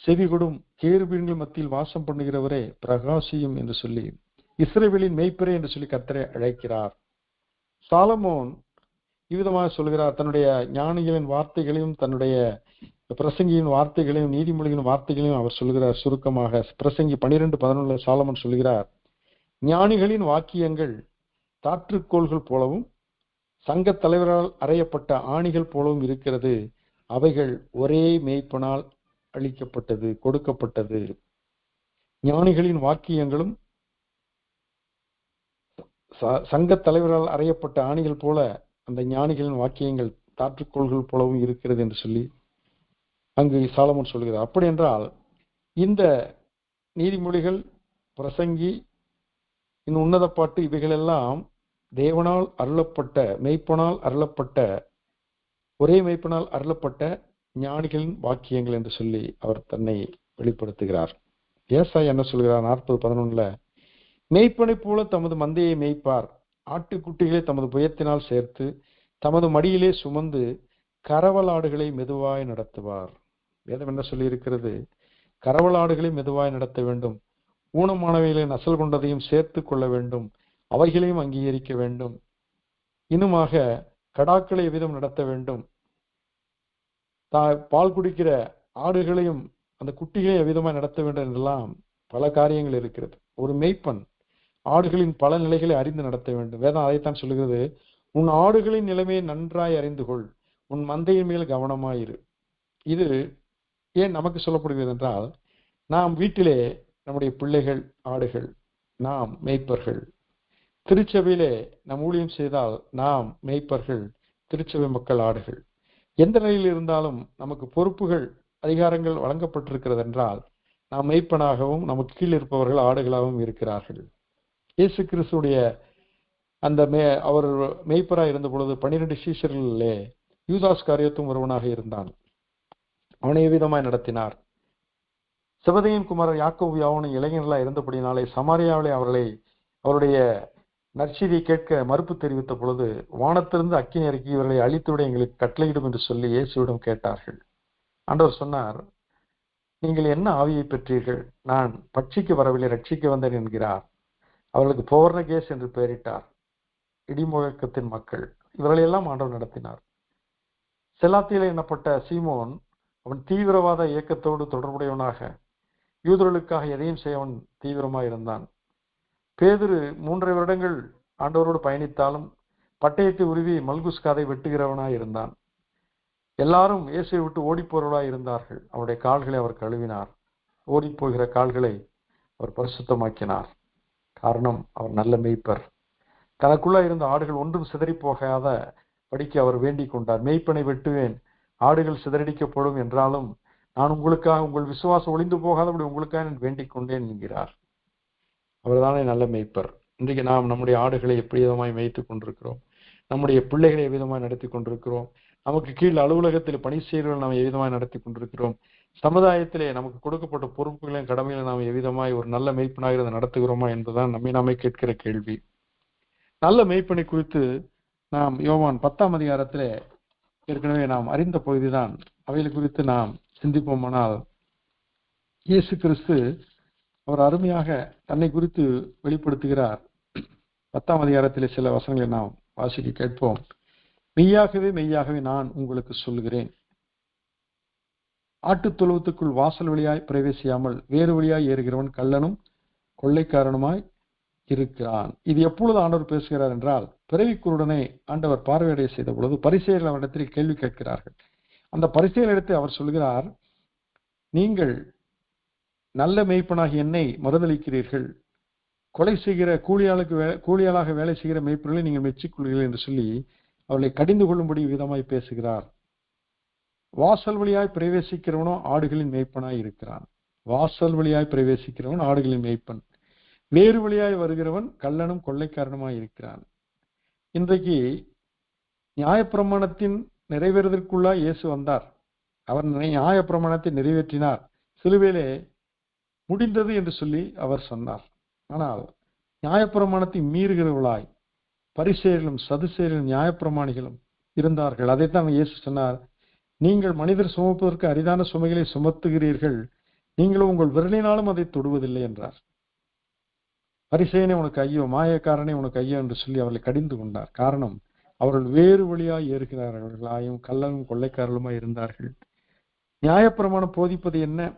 செவிகொடும் கேருபீன்கள் மத்தியில் வாசம் பண்ணுகிறவரே, பிரகாசியும் என்று சொல்லி இஸ்ரவேலின் மேய்ப்பரே என்று சொல்லி கர்த்தரை அழைக்கிறார். சாலமோன் இவ்விதமாக சொல்கிறார். தன்னுடைய ஞானிகளின் வார்த்தைகளையும் தன்னுடைய பிரசங்கியின் வார்த்தைகளையும் நீதிமொழிகளின் வார்த்தைகளையும் அவர் சொல்கிறார். சுருக்கமாக பிரசங்கி 12:11 சாலமோன் சொல்கிறார், ஞானிகளின் வாக்கியங்கள் தாற்றுக்கோள்கள் போலவும் சங்க தலைவரால் அறையப்பட்ட ஆணிகள் போலவும் இருக்கிறது. அவைகள் ஒரே மேய்ப்பனால் அளிக்கப்பட்டது, கொடுக்கப்பட்டது. ஞானிகளின் வாக்கியங்களும் சங்க தலைவரால் அறையப்பட்ட ஆணிகள் போல அந்த ஞானிகளின் வாக்கியங்கள் தாற்றுக்கோள்கள் போலவும் இருக்கிறது என்று சொல்லி அங்கு சாலமோன் சொல்கிறார். அப்படி என்றால் இந்த நீதிமொழிகள், பிரசங்கி, இந்த உன்னத பாட்டு, இவைகளெல்லாம் தேவனால் அருளப்பட்ட, மெய்ப்பனால் அருளப்பட்ட, ஒரே மெய்ப்பனால் அருளப்பட்ட ஞானிகளின் வாக்கியங்கள் என்று சொல்லி அவர் தன்னை வெளிப்படுத்துகிறார். ஏசாயா என்ன சொல்கிறார்? 40:11 மேய்ப்பனை போல தமது மந்தையை மேய்ப்பார், ஆட்டுக்குட்டிகளை தமது புயத்தினால் சேர்த்து தமது மடியிலே சுமந்து கரவலாடுகளை மெதுவாய் நடத்துவார். வேதம் என்ன சொல்லி இருக்கிறது? கரவலாடுகளை மெதுவாய் நடத்த வேண்டும், ஊனமானவைகளை நசல் கொண்டதையும் சேர்த்து கொள்ள வேண்டும், அவைகளையும் அங்கீகரிக்க வேண்டும், இன்னுமாக கடாக்களை எவ்விதம் நடத்த வேண்டும், பால் குடிக்கிற ஆடுகளையும் அந்த குட்டிகளையும் எவ்விதமாய் நடத்த வேண்டும் என்றெல்லாம் பல காரியங்கள் இருக்கிறது. ஒரு மேய்ப்பன் ஆடுகளின் பல நிலைகளை அறிந்து நடத்த வேண்டும். வேதம் அதைத்தான் சொல்லுகிறது, உன் ஆடுகளின் நிலைமையை நன்றாய் அறிந்து கொள், உன் மந்தையின் மேல் கவனமாயிரு. இது ஏன் நமக்கு சொல்லப்படுகிறது என்றால், நாம் வீட்டிலே நம்முடைய பிள்ளைகள் ஆடுகள், நாம் மேய்ப்பர்கள். திருச்சபையிலே நாம் ஊழியம் செய்தால் நாம் மேய்ப்பர்கள், திருச்சபை மக்கள் ஆடுகள். எந்த நிலையில் இருந்தாலும் நமக்கு பொறுப்புகள், அதிகாரங்கள் வழங்கப்பட்டிருக்கிறது என்றால் நாம் மெய்ப்பனாகவும் நமக்கு கீழ் இருப்பவர்கள் ஆடுகளாகவும் இருக்கிறார்கள். இயேசு கிறிஸ்துடைய அந்த அவர் மெய்ப்பராக இருந்த பொழுது 12 சீஷர்களிலே யூதாஸ் காரியத்தும் ஒருவனாக இருந்தான். அவனை எவ்விதமாய் நடத்தினார்? செபதேயின் குமாரர் யாக்கோபு யோவானும் இளைஞர்களாக இருந்தபடினாலே சமாரியாவிலே அவருடைய நற்செய்தியை கேட்க மறுப்பு தெரிவித்த பொழுது, வானத்திலிருந்து அக்கினி இறக்கி இவர்களை அழித்துவிட எங்களுக்கு கட்டளையிடும் என்று சொல்லி இயேசுவிடம் கேட்டார்கள். ஆண்டவர் சொன்னார், நீங்கள் என்ன ஆவியை பெற்றீர்கள்? நான் பட்சிக்க வரவில்லை, ரட்சிக்க வந்தேன் என்கிறார். அவர்களுக்கு போவர்னகேஸ் என்று பெயரிட்டார், இடிமுழக்கத்தின் மக்கள். இவர்களையெல்லாம் ஆண்டவர் நடத்தினார். செலாத்தியிலே எண்ணப்பட்ட சீமோன், அவன் தீவிரவாத இயக்கத்தோடு தொடர்புடையவனாக யூதர்களுக்காக எதையும் செய்ய அவன் தீவிரமாக இருந்தான். பேதுரு 3 வருடங்கள் ஆண்டவரோடு பயணித்தாலும் பட்டயத்தை உருவி மல்குஸ் காதை வெட்டுகிறவனாய் இருந்தான். எல்லாரும் இயேசுவை விட்டு ஓடிப்போறவர்களாய் இருந்தார்கள். அவருடைய கால்களை அவர் கழுவினார், ஓடிப்போகிற கால்களை அவர் பரிசுத்தமாக்கினார். காரணம், அவர் நல்ல மேய்ப்பர். தனக்குள்ள இருந்த ஆடுகள் ஒன்றும் சிதறி போகாத படிக்க அவர் வேண்டிக் கொண்டார். மேய்ப்பனை வெட்டுவேன், ஆடுகள் சிதறடிக்கப்படும் என்றாலும் நான் உங்களுக்காக, உங்கள் விசுவாசம் ஒளிந்து போகாதபடி உங்களுக்காக நான் வேண்டிக் கொண்டேன் என்கிறார். அவர்தானே நல்ல மேய்ப்பர். இன்றைக்கு நாம் நம்முடைய ஆடுகளை எப்படி விதமாய் மேய்த்து கொண்டிருக்கிறோம்? நம்முடைய பிள்ளைகளை எவ்விதமாய் நடத்தி கொண்டிருக்கிறோம்? நமக்கு கீழ் அலுவலகத்தில் பணி செய்கிறவர்கள் நாம் எவ்விதமாய் நடத்தி கொண்டிருக்கிறோம்? சமுதாயத்திலே நமக்கு கொடுக்கப்பட்ட பொறுப்புகளையும் கடமைகளை நாம் எவ்விதமாய் ஒரு நல்ல மெய்ப்பனாக நடத்துகிறோமா என்பதுதான் நம்மை நாமே கேட்கிற கேள்வி. நல்ல மெய்ப்பனை குறித்து நாம் யோவான் 10ஆம் அதிகாரத்திலே ஏற்கனவே நாம் அறிந்த பகுதிதான். அவைகளை குறித்து நாம் சிந்திப்போமானால், இயேசு கிறிஸ்து அவர் அருமையாக தன்னை குறித்து வெளிப்படுத்துகிறார். 10ஆம் அதிகாரத்திலே சில வசனங்களை நாம் வாசிக்க கேட்போம். மெய்யாகவே மெய்யாகவே நான் உங்களுக்கு சொல்லுகிறேன், ஆட்டுத் தொழுவத்துக்குள் வாசல் வழியாய் பிரவேசியாமல் வேறு வழியாய் ஏறுகிறவன் கள்ளனும் கொள்ளைக்காரனுமாய் இருக்கிறான். இது எப்பொழுது ஆண்டவர் பேசுகிறார் என்றால், பிறவிக்குருடனை ஆண்டவர் பார்வையடைய செய்த பொழுது பரிசேயர்கள் அவரிடத்தில் கேள்வி கேட்கிறார்கள். அந்த பரிசேயர்களிடத்தில் அவர் சொல்கிறார், நீங்கள் நல்ல மெய்ப்பனாகி என்னை மறுதளிக்கிறீர்கள், கொலை செய்கிற கூலியாளாக வேலை செய்கிற மெய்ப்பர்களை நீங்கள் மெச்சிக்கொள்கிறீர்கள் என்று சொல்லி அவர்களை கடிந்து கொள்ளும்படி விதமாய் பேசுகிறார். வாசல் வழியாய் பிரவேசிக்கிறவனோ ஆடுகளின் மெய்ப்பனாய் இருக்கிறான். வாசல் வழியாய் பிரவேசிக்கிறவன் ஆடுகளின் மெய்ப்பன், வேறு வழியாய் வருகிறவன் கள்ளனும் கொள்ளைக்காரனுமாய் இருக்கிறான். இன்றைக்கு நியாயப்பிரமாணத்தின் நிறைவேறுவதற்குள்ளாய் இயேசு வந்தார். அவர் நியாயப்பிரமாணத்தை நிறைவேற்றினார். சிலுவையிலே முடிந்தது என்று சொல்லி அவர் சொன்னார். ஆனால் நியாயப்பிரமாணத்தை மீறுகிறவர்களாய் பரிசேயர்களும் சதுசேயர்களும் நியாயப்பிரமாணிகளும் இருந்தார்கள். அதைத்தான் இயேசு சொன்னார், நீங்கள் மனிதர் சுமப்பதற்கு அரிதான சுமைகளை சுமத்துகிறீர்கள், நீங்களும் உங்கள் விரலினாலும் அதை தொடுவதில்லை என்றார். பரிசேயனே உனக்கு ஐயோ, மாயக்காரனே உனக்கு ஐயோ என்று சொல்லி அவர்களை கடிந்து கொண்டார். காரணம், அவர்கள் வேறு வழியாய் ஏறுகிறார்களாயும் கள்ளனும் கொள்ளைக்காரர்களுமாய் இருந்தார்கள். நியாயப்பிரமாணம் போதிப்பது என்ன?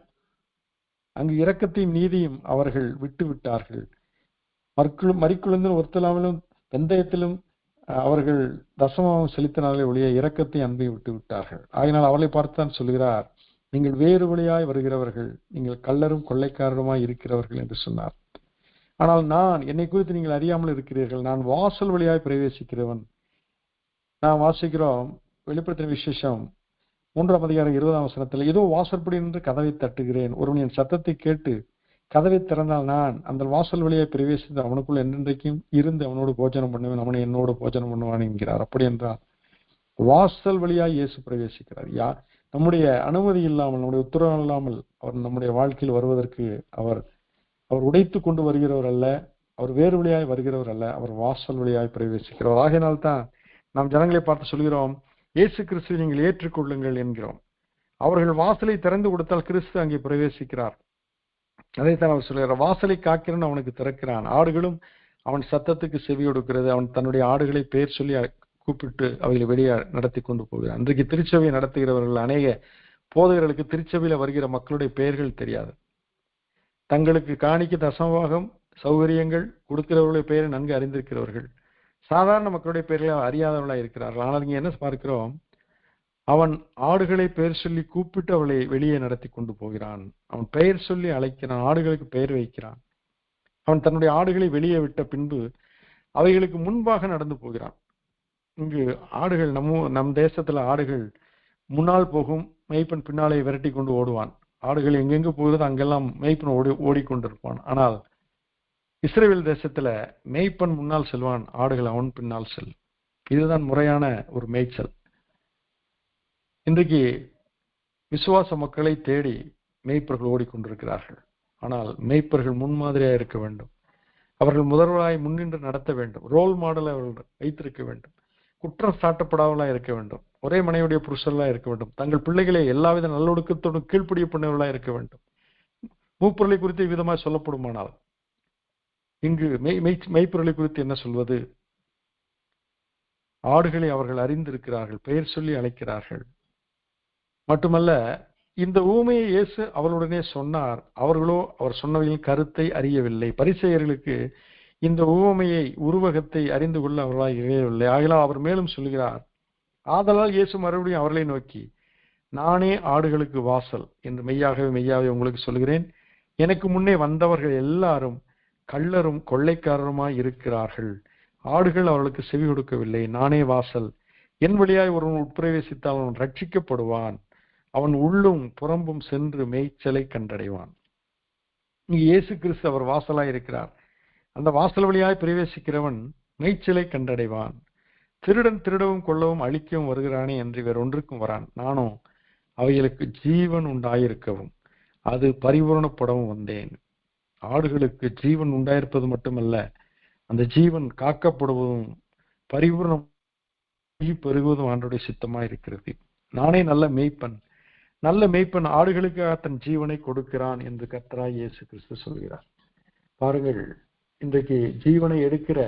அங்கு இரக்கத்தையும் நீதியும் அவர்கள் விட்டு விட்டார்கள். மறிக்குழுந்திலும் ஒருத்தலாமலும் வெந்தயத்திலும் அவர்கள் தசமாவும் செலுத்தினாலே ஒழிய இரக்கத்தை அன்பையும் விட்டு விட்டார்கள். ஆகினால் அவளை பார்த்துதான் சொல்கிறார், நீங்கள் வேறு வழியாய் வருகிறவர்கள், நீங்கள் கள்ளரும் கொள்ளைக்காரருமாய் இருக்கிறவர்கள் என்று சொன்னார். ஆனால் நான், என்னை குறித்து நீங்கள் அறியாமல் இருக்கிறீர்கள், நான் வாசல் வழியாய் பிரவேசிக்கிறவன். நாம் வாசிக்கிறோம் வெளிப்படுத்தின விசேஷம் 3ஆம் அதிகாரம் 20ஆம் வசனத்தில், ஏதோ வாசற்படி என்று கதவை தட்டுகிறேன், ஒருவன் என் சத்தத்தை கேட்டு கதவை திறந்தால் நான் அந்த வாசல் வழியை பிரவேசித்து அவனுக்குள் என்றென்றைக்கும் இருந்து அவனோடு போஜனம் பண்ணுவேன், அவனை என்னோடு போஜனம் பண்ணுவான் என்கிறார். அப்படி என்றால் வாசல் வழியாய் இயேசு பிரவேசிக்கிறார். நம்முடைய அனுமதி இல்லாமல், நம்முடைய உத்தரவு இல்லாமல் அவர் நம்முடைய வாழ்க்கையில் வருவதற்கு அவர் உடைத்து கொண்டு வருகிறவர் அல்ல, அவர் வேறு வழியாய் வருகிறவர் அல்ல, அவர் வாசல் வழியாய் பிரவேசிக்கிறவர். ஆகையினால்தான் நாம் ஜனங்களை பார்த்து சொல்கிறோம், இயேசு கிறிஸ்துவை நீங்கள் ஏற்றுக்கொள்ளுங்கள் என்கிறோம். அவர்கள் வாசலை திறந்து கொடுத்தால் கிறிஸ்து அங்கே பிரவேசிக்கிறார். அதைத்தான் அவர் சொல்கிறார், வாசலை காக்கிறவன் அவனுக்கு திறக்கிறான், ஆடுகளும் அவன் சத்தத்துக்கு செவி கொடுக்கிறது, அவன் தன்னுடைய ஆடுகளை பெயர் சொல்லி கூப்பிட்டு அவைகளை வெளியே நடத்தி கொண்டு போகிறான். இன்றைக்கு திருச்சபையை நடத்துகிறவர்கள் அநேக போதகர்களுக்கு திருச்சபையில வருகிற மக்களுடைய பெயர்கள் தெரியாது. தங்களுக்கு காணிக்க தசமபாகம் சௌகரியங்கள் கொடுக்கிறவர்களுடைய பெயரை நன்கு அறிந்திருக்கிறவர்கள், சாதாரண மக்களுடைய பெயர்களை அறியாதவர்களாக இருக்கிறார்கள். ஆனால் இங்கே என்ன பார்க்கிறோம், அவன் ஆடுகளை பெயர் சொல்லி கூப்பிட்டு அவளை வெளியே நடத்தி கொண்டு போகிறான். அவன் பெயர் சொல்லி அழைக்கிறான், ஆடுகளுக்கு பெயர் வைக்கிறான். அவன் தன்னுடைய ஆடுகளை வெளியே விட்ட பின்பு அவைகளுக்கு முன்பாக நடந்து போகிறான். இங்கு ஆடுகள் நம் தேசத்துல ஆடுகள் முன்னால் போகும், மேய்ப்பன் பின்னாலே விரட்டி கொண்டு ஓடுவான். ஆடுகள் எங்கெங்கு போகிறது அங்கெல்லாம் மேய்ப்பன் ஓடிக்கொண்டிருப்பான். ஆனால் இஸ்ரேல் தேசத்துல மேய்ப்பன் முன்னால் செல்வான், ஆடுகள் அவன் பின்னால் செல். இதுதான் முறையான ஒரு மேய்ச்சல். இன்றைக்கு விசுவாச மக்களை தேடி மேய்ப்பர்கள் ஓடிக்கொண்டிருக்கிறார்கள். ஆனால் மேய்ப்பர்கள் முன்மாதிரியாக இருக்க வேண்டும். அவர்கள் முதல்வராய் முன்னின்று நடத்த வேண்டும். ரோல் மாடலை அவர்கள் வைத்திருக்க வேண்டும். குற்றம் சாட்டப்படாதவர்களாக இருக்க வேண்டும். ஒரே மனைவியுடைய புருஷர்களாக இருக்க வேண்டும். தங்கள் பிள்ளைகளை எல்லாவித நல்லொடுக்கத்தோடும் கீழ்ப்படிய பண்ணவர்களாக இருக்க வேண்டும். மூப்பொருளை குறித்து விதமாக சொல்லப்படுமானால் இங்கு மெய்ப்பொருளை குறித்து என்ன சொல்வது? ஆடுகளை அவர்கள் அறிந்திருக்கிறார்கள், பெயர் சொல்லி அழைக்கிறார்கள். மட்டுமல்ல, இந்த ஊமையை இயேசு அவளுடனே சொன்னார், அவர்களோ அவர் சொன்னவையின் கருத்தை அறியவில்லை. பரிசேயர்களுக்கு இந்த ஊமையை உருவகத்தை அறிந்து கொள்ள அவர்களால் இயலவில்லை. ஆகலால் அவர் மேலும் சொல்கிறார், ஆதலால் இயேசு மறுபடியும் அவர்களை நோக்கி, நானே ஆடுகளுக்கு வாசல் என்று மெய்யாகவே மெய்யாகவே உங்களுக்கு சொல்கிறேன், எனக்கு முன்னே வந்தவர்கள் எல்லாரும் கள்ளரும் கொள்ளைக்காரருமாய் இருக்கிறார்கள், ஆடுகள் அவர்களுக்கு செவி கொடுக்கவில்லை. நானே வாசல், என் வழியாய் ஒருவன் உட்பிரவேசித்தால் அவன் ரட்சிக்கப்படுவான், அவன் உள்ளும் புறம்பும் சென்று மேய்ச்சலை கண்டடைவான். இங்கு இயேசு கிறிஸ்து அவர் வாசலாய் இருக்கிறார். அந்த வாசல் வழியாய் பிரவேசிக்கிறவன் மேய்ச்சலை கண்டடைவான். திருடன் திருடவும் கொள்ளவும் அழிக்கவும் வருகிறானே என்று வேறொன்றுக்கும் வரான். நானும் அவைகளுக்கு ஜீவன் உண்டாயிருக்கவும் அது பரிபூரணப்படவும் வந்தேன். ஆடுகளுக்கு ஜீவன் உண்டாயிருப்பது மட்டுமல்ல, அந்த ஜீவன் காக்கப்படுவதும் பரிபூர்ணம் பெருகுவதும் ஆண்டவருடைய சித்தமாய் இருக்கிறது. நானே நல்ல மேய்ப்பன். நல்ல மேய்ப்பன் ஆடுகளுக்காக தன் ஜீவனை கொடுக்கிறான் என்று கர்த்தராகிய இயேசு கிறிஸ்து சொல்கிறார். பாருங்கள், இன்றைக்கு ஜீவனை எடுக்கிற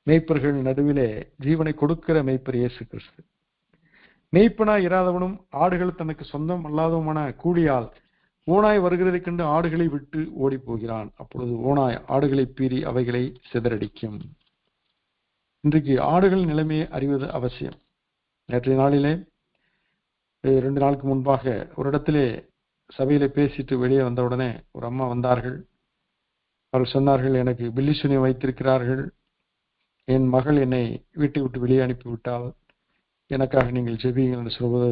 மேய்ப்பர்கள் நடுவிலே ஜீவனை கொடுக்கிற மேய்ப்பர் இயேசு கிறிஸ்து. மேய்ப்பனாய் இராதவனும் ஆடுகள் தனக்கு சொந்தம் அல்லாதவமான கூலியால் ஓனாய் வருகிறதைக் கண்டு ஆடுகளை விட்டு ஓடி போகிறான். அப்பொழுது ஓனாய் ஆடுகளை பீறி அவைகளை சிதறடிக்கும். இன்றைக்கு ஆடுகள் நிலைமையை அறிவது அவசியம். நேற்றைய நாளிலே 2 நாளுக்கு முன்பாக ஒரு இடத்திலே சபையில பேசிட்டு வெளியே வந்தவுடனே ஒரு அம்மா வந்தார்கள். அவர்கள் சொன்னார்கள், எனக்கு பில்லிசுனி வைத்திருக்கிறார்கள், என் மகள் என்னை வீட்டை விட்டு வெளியே அனுப்பிவிட்டால் எனக்காக நீங்கள் ஜெபியுங்கள் என்று சொல்வது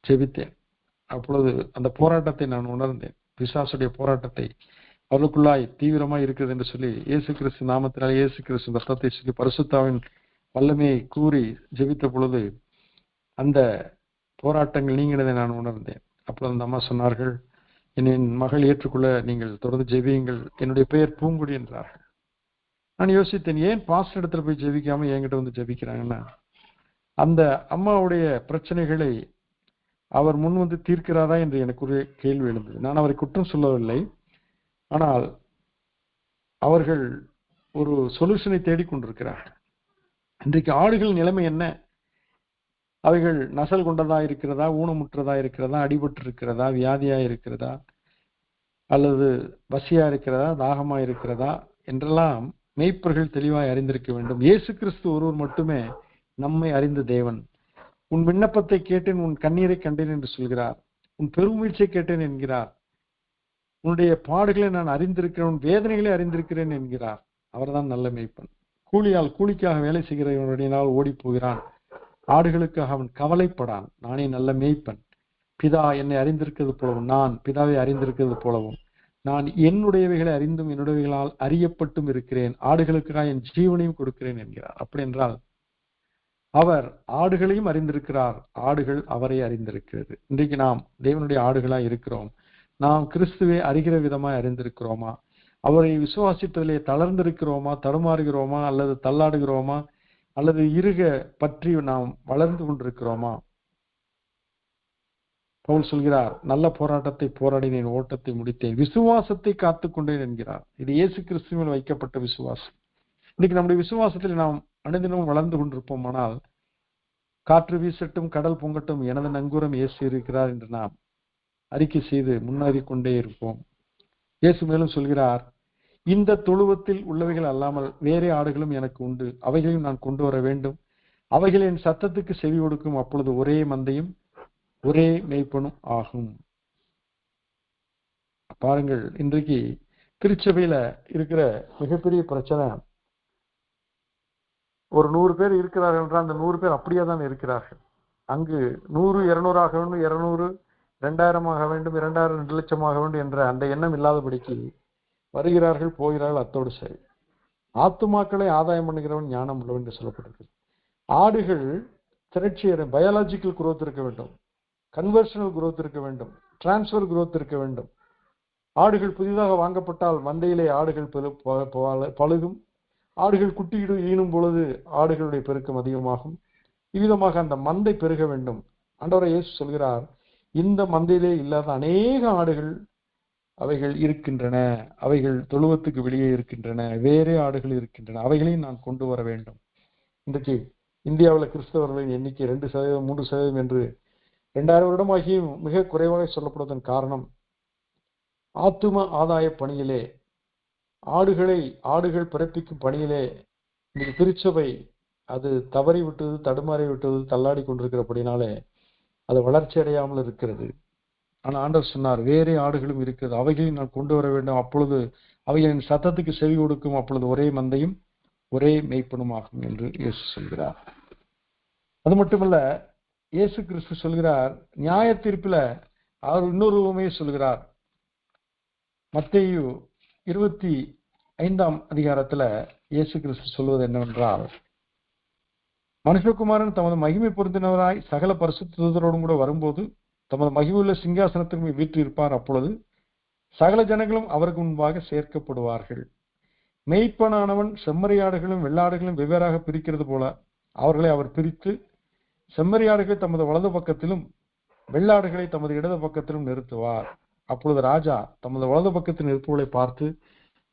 ஜெபித்தேன். அப்பொழுது அந்த போராட்டத்தை நான் உணர்ந்தேன். பிசாசுடைய போராட்டத்தை அவர்களுக்குள்ளாய் தீவிரமாய் இருக்கிறது என்று சொல்லி இயேசு கிறிஸ்து நாமத்தினால் இயேசு கிறிஸ்து ரத்தத்தை சொல்லி பரிசுத்தாவின் வல்லமையை கூறி ஜெபித்த பொழுது அந்த போராட்டங்கள் நீங்கினதை நான் உணர்ந்தேன். அப்பொழுது அந்த அம்மா சொன்னார்கள், என் மகள் ஏற்றுக்கொள்ள நீங்கள் தொடர்ந்து ஜெபியுங்கள், என்னுடைய பெயர் பூங்குடி என்றார்கள். நான் யோசித்தேன், ஏன் பாஸ்டர் இடத்துல போய் ஜெபிக்காம என்கிட்ட வந்து ஜெபிக்கிறாங்கன்னா, அந்த அம்மாவுடைய பிரச்சனைகளை அவர் முன் வந்து தீர்க்கிறாரா என்று எனக்கு ஒரு கேள்வி எழுந்தது. நான் அவரை குற்றம் சொல்லவில்லை, ஆனால் அவர்கள் ஒரு சொல்யூஷனை தேடிக்கொண்டிருக்கிறார்கள். இன்றைக்கு ஆடுகள் நிலைமை என்ன? அவைகள் நசல் கொண்டதா இருக்கிறதா, ஊனமுற்றதா இருக்கிறதா, அடிபட்டு இருக்கிறதா, வியாதியா இருக்கிறதா, அல்லது பசியா இருக்கிறதா, தாகமா இருக்கிறதா என்றெல்லாம் மேய்ப்பர்கள் தெளிவாய் அறிந்திருக்க வேண்டும். இயேசு கிறிஸ்து ஒருவர் மட்டுமே நம்மை அறிந்த தேவன். உன் விண்ணப்பத்தை கேட்டேன், உன் கண்ணீரை கண்டேன் என்று சொல்கிறார். உன் பெருமூச்சை கேட்டேன் என்கிறார். உன்னுடைய பாடுகளை நான் அறிந்திருக்கிறேன், உன் வேதனைகளை அறிந்திருக்கிறேன் என்கிறார். அவர்தான் நல்ல மேய்ப்பன். கூலிக்காக வேலை செய்கிறவனுடையினால் ஓடி போகிறான், ஆடுகளுக்காக அவன் கவலைப்படான். நானே நல்ல மேய்ப்பன். பிதா என்னை அறிந்திருக்கிறது போலவும் நான் பிதாவை அறிந்திருக்கிறது போலவும் நான் என்னுடையவைகளை அறிந்தும் என்னுடையவைகளால் அறியப்பட்டும் இருக்கிறேன். ஆடுகளுக்காக என் ஜீவனையும் கொடுக்கிறேன் என்கிறார். அப்படி என்றால் அவர் ஆடுகளையும் அறிந்திருக்கிறார், ஆடுகள் அவரை அறிந்திருக்கிறது. இன்றைக்கு நாம் தேவனுடைய ஆடுகளாய் இருக்கிறோம். நாம் கிறிஸ்துவை அறிகிற விதமாய் அறிந்திருக்கிறோமா? அவரை விசுவாசிப்பதிலே தளர்ந்திருக்கிறோமா, தடுமாறுகிறோமா, அல்லது தள்ளாடுகிறோமா, அல்லது இருக பற்றி நாம் வளர்ந்து கொண்டிருக்கிறோமா? பவுல் சொல்கிறார், நல்ல போராட்டத்தை போராடினேன், ஓட்டத்தை முடித்தேன், விசுவாசத்தை காத்துக்கொண்டேன் என்கிறார். இது இயேசு கிறிஸ்துவில் வைக்கப்பட்ட விசுவாசம். இன்னைக்கு நம்முடைய விசுவாசத்தில் நாம் அனுதினமும் வளர்ந்து கொண்டிருப்போமானால், காற்று வீசட்டும் கடல் பொங்கட்டும் எனது நங்கூரம் இயேசு இருக்கிறார் என்று நாம் அறிக்கை செய்து முன்னேறி கொண்டே இருப்போம். இயேசு மேலும் சொல்கிறார், இந்த தொழுவத்தில் உள்ளவைகள் அல்லாமல் வேறே ஆடுகளும் எனக்கு உண்டு, அவைகளையும் நான் கொண்டு வர வேண்டும். அவைகள் என் சத்தத்துக்கு செவி கொடுக்கும். அப்பொழுது ஒரே மந்தையும் ஒரே மேய்ப்பனும் ஆகும். பாருங்கள், இன்றைக்கு திருச்சபையில இருக்கிற மிகப்பெரிய பிரச்சனை, ஒரு 100 பேர் இருக்கிறார்கள் என்றால் அந்த 100 பேர் அப்படியே தான் இருக்கிறார்கள். அங்கு 100 200 ஆக வேண்டும், 200 2000 ஆக வேண்டும், 2000 2 லட்சம் ஆக வேண்டும் என்ற அந்த எண்ணம் இல்லாதபடிக்கு வருகிறார்கள், போகிறார்கள். அத்தோடு சரி. ஆத்துமாக்களை ஆதாயம் பண்ணுகிறவன் ஞானம் உள்ளவன் என்று சொல்லப்படுகிறது. ஆடுகள் திரட்சி பயாலஜிக்கல் குரோத் இருக்க வேண்டும், கன்வர்ஷனல் குரோத் இருக்க வேண்டும், டிரான்ஸ்பர் குரோத் இருக்க வேண்டும். ஆடுகள் புதிதாக வாங்கப்பட்டால் மந்தையிலே ஆடுகள் பழுகும். ஆடுகள் குட்டியிடு ஈனும் பொழுது ஆடுகளுடைய பெருக்கம் அதிகமாகும். இவ்விதமாக அந்த மந்தை பெருக வேண்டும். ஆண்டவரே இயேசு சொல்கிறார், இந்த மந்தையிலே இல்லாத அநேக ஆடுகள் அவைகள் இருக்கின்றன, அவைகள் தொழுவத்துக்கு வெளியே இருக்கின்றன, வேறே ஆடுகள் இருக்கின்றன, அவைகளையும் நான் கொண்டு வர வேண்டும். இன்றைக்கு இந்தியாவில் கிறிஸ்தவர்களின் எண்ணிக்கை 2% 3% என்று 2000 வருடமாகியும் மிக குறைவாக சொல்லப்படுவதன் காரணம், ஆத்தும ஆதாய பணியிலே ஆடுகள் பிறப்பிக்கும் பணியிலே இந்த திருச்சபை அது தவறி விட்டது, தடுமாறி விட்டது, தள்ளாடி கொண்டிருக்கிறபடினாலே அது வளர்ச்சி அடையாமல் இருக்கிறது. ஆனால் ஆண்டவர் சொன்னார், வேறே ஆடுகளும் இருக்கிறது, அவைகளையும் நான் கொண்டு வர வேண்டும். அப்பொழுது அவைகளின் சத்தத்துக்கு செவி கொடுக்கும். அப்பொழுது ஒரே மந்தையும் ஒரே மேய்ப்பனும் ஆகும் என்று இயேசு சொல்கிறார். அது மட்டுமல்ல, இயேசு கிறிஸ்து சொல்கிறார், நியாய தீர்ப்பில அவர் இன்னொரு உவமையை சொல்கிறார். மத்தேயு 25 அதிகாரத்துல இயேசு கிறிஸ்து சொல்வது என்னவென்றால், மனுஷகுமாரன் தமது மகிமை பொருந்தினவராய் சகல பரிசுத்த தூதரோடும் கூட வரும்போது தமது மகிமையுள்ள சிங்காசனத்தின் மேல் வீற்றிருப்பார். அப்பொழுது சகல ஜனங்களும் அவருக்கு முன்பாக சேர்க்கப்படுவார்கள். மெய்ப்பனானவன் செம்மறியாடுகளும் வெள்ளாடுகளும் வெவ்வேறாக பிரிக்கிறது போல அவர்களை அவர் பிரித்து செம்மறியாடுகளை தமது வலது பக்கத்திலும் வெள்ளாடுகளை தமது இடது பக்கத்திலும் நிறுத்துவார். அப்பொழுது ராஜா தமது வலது பக்கத்தில் நிற்பவர்களை பார்த்து,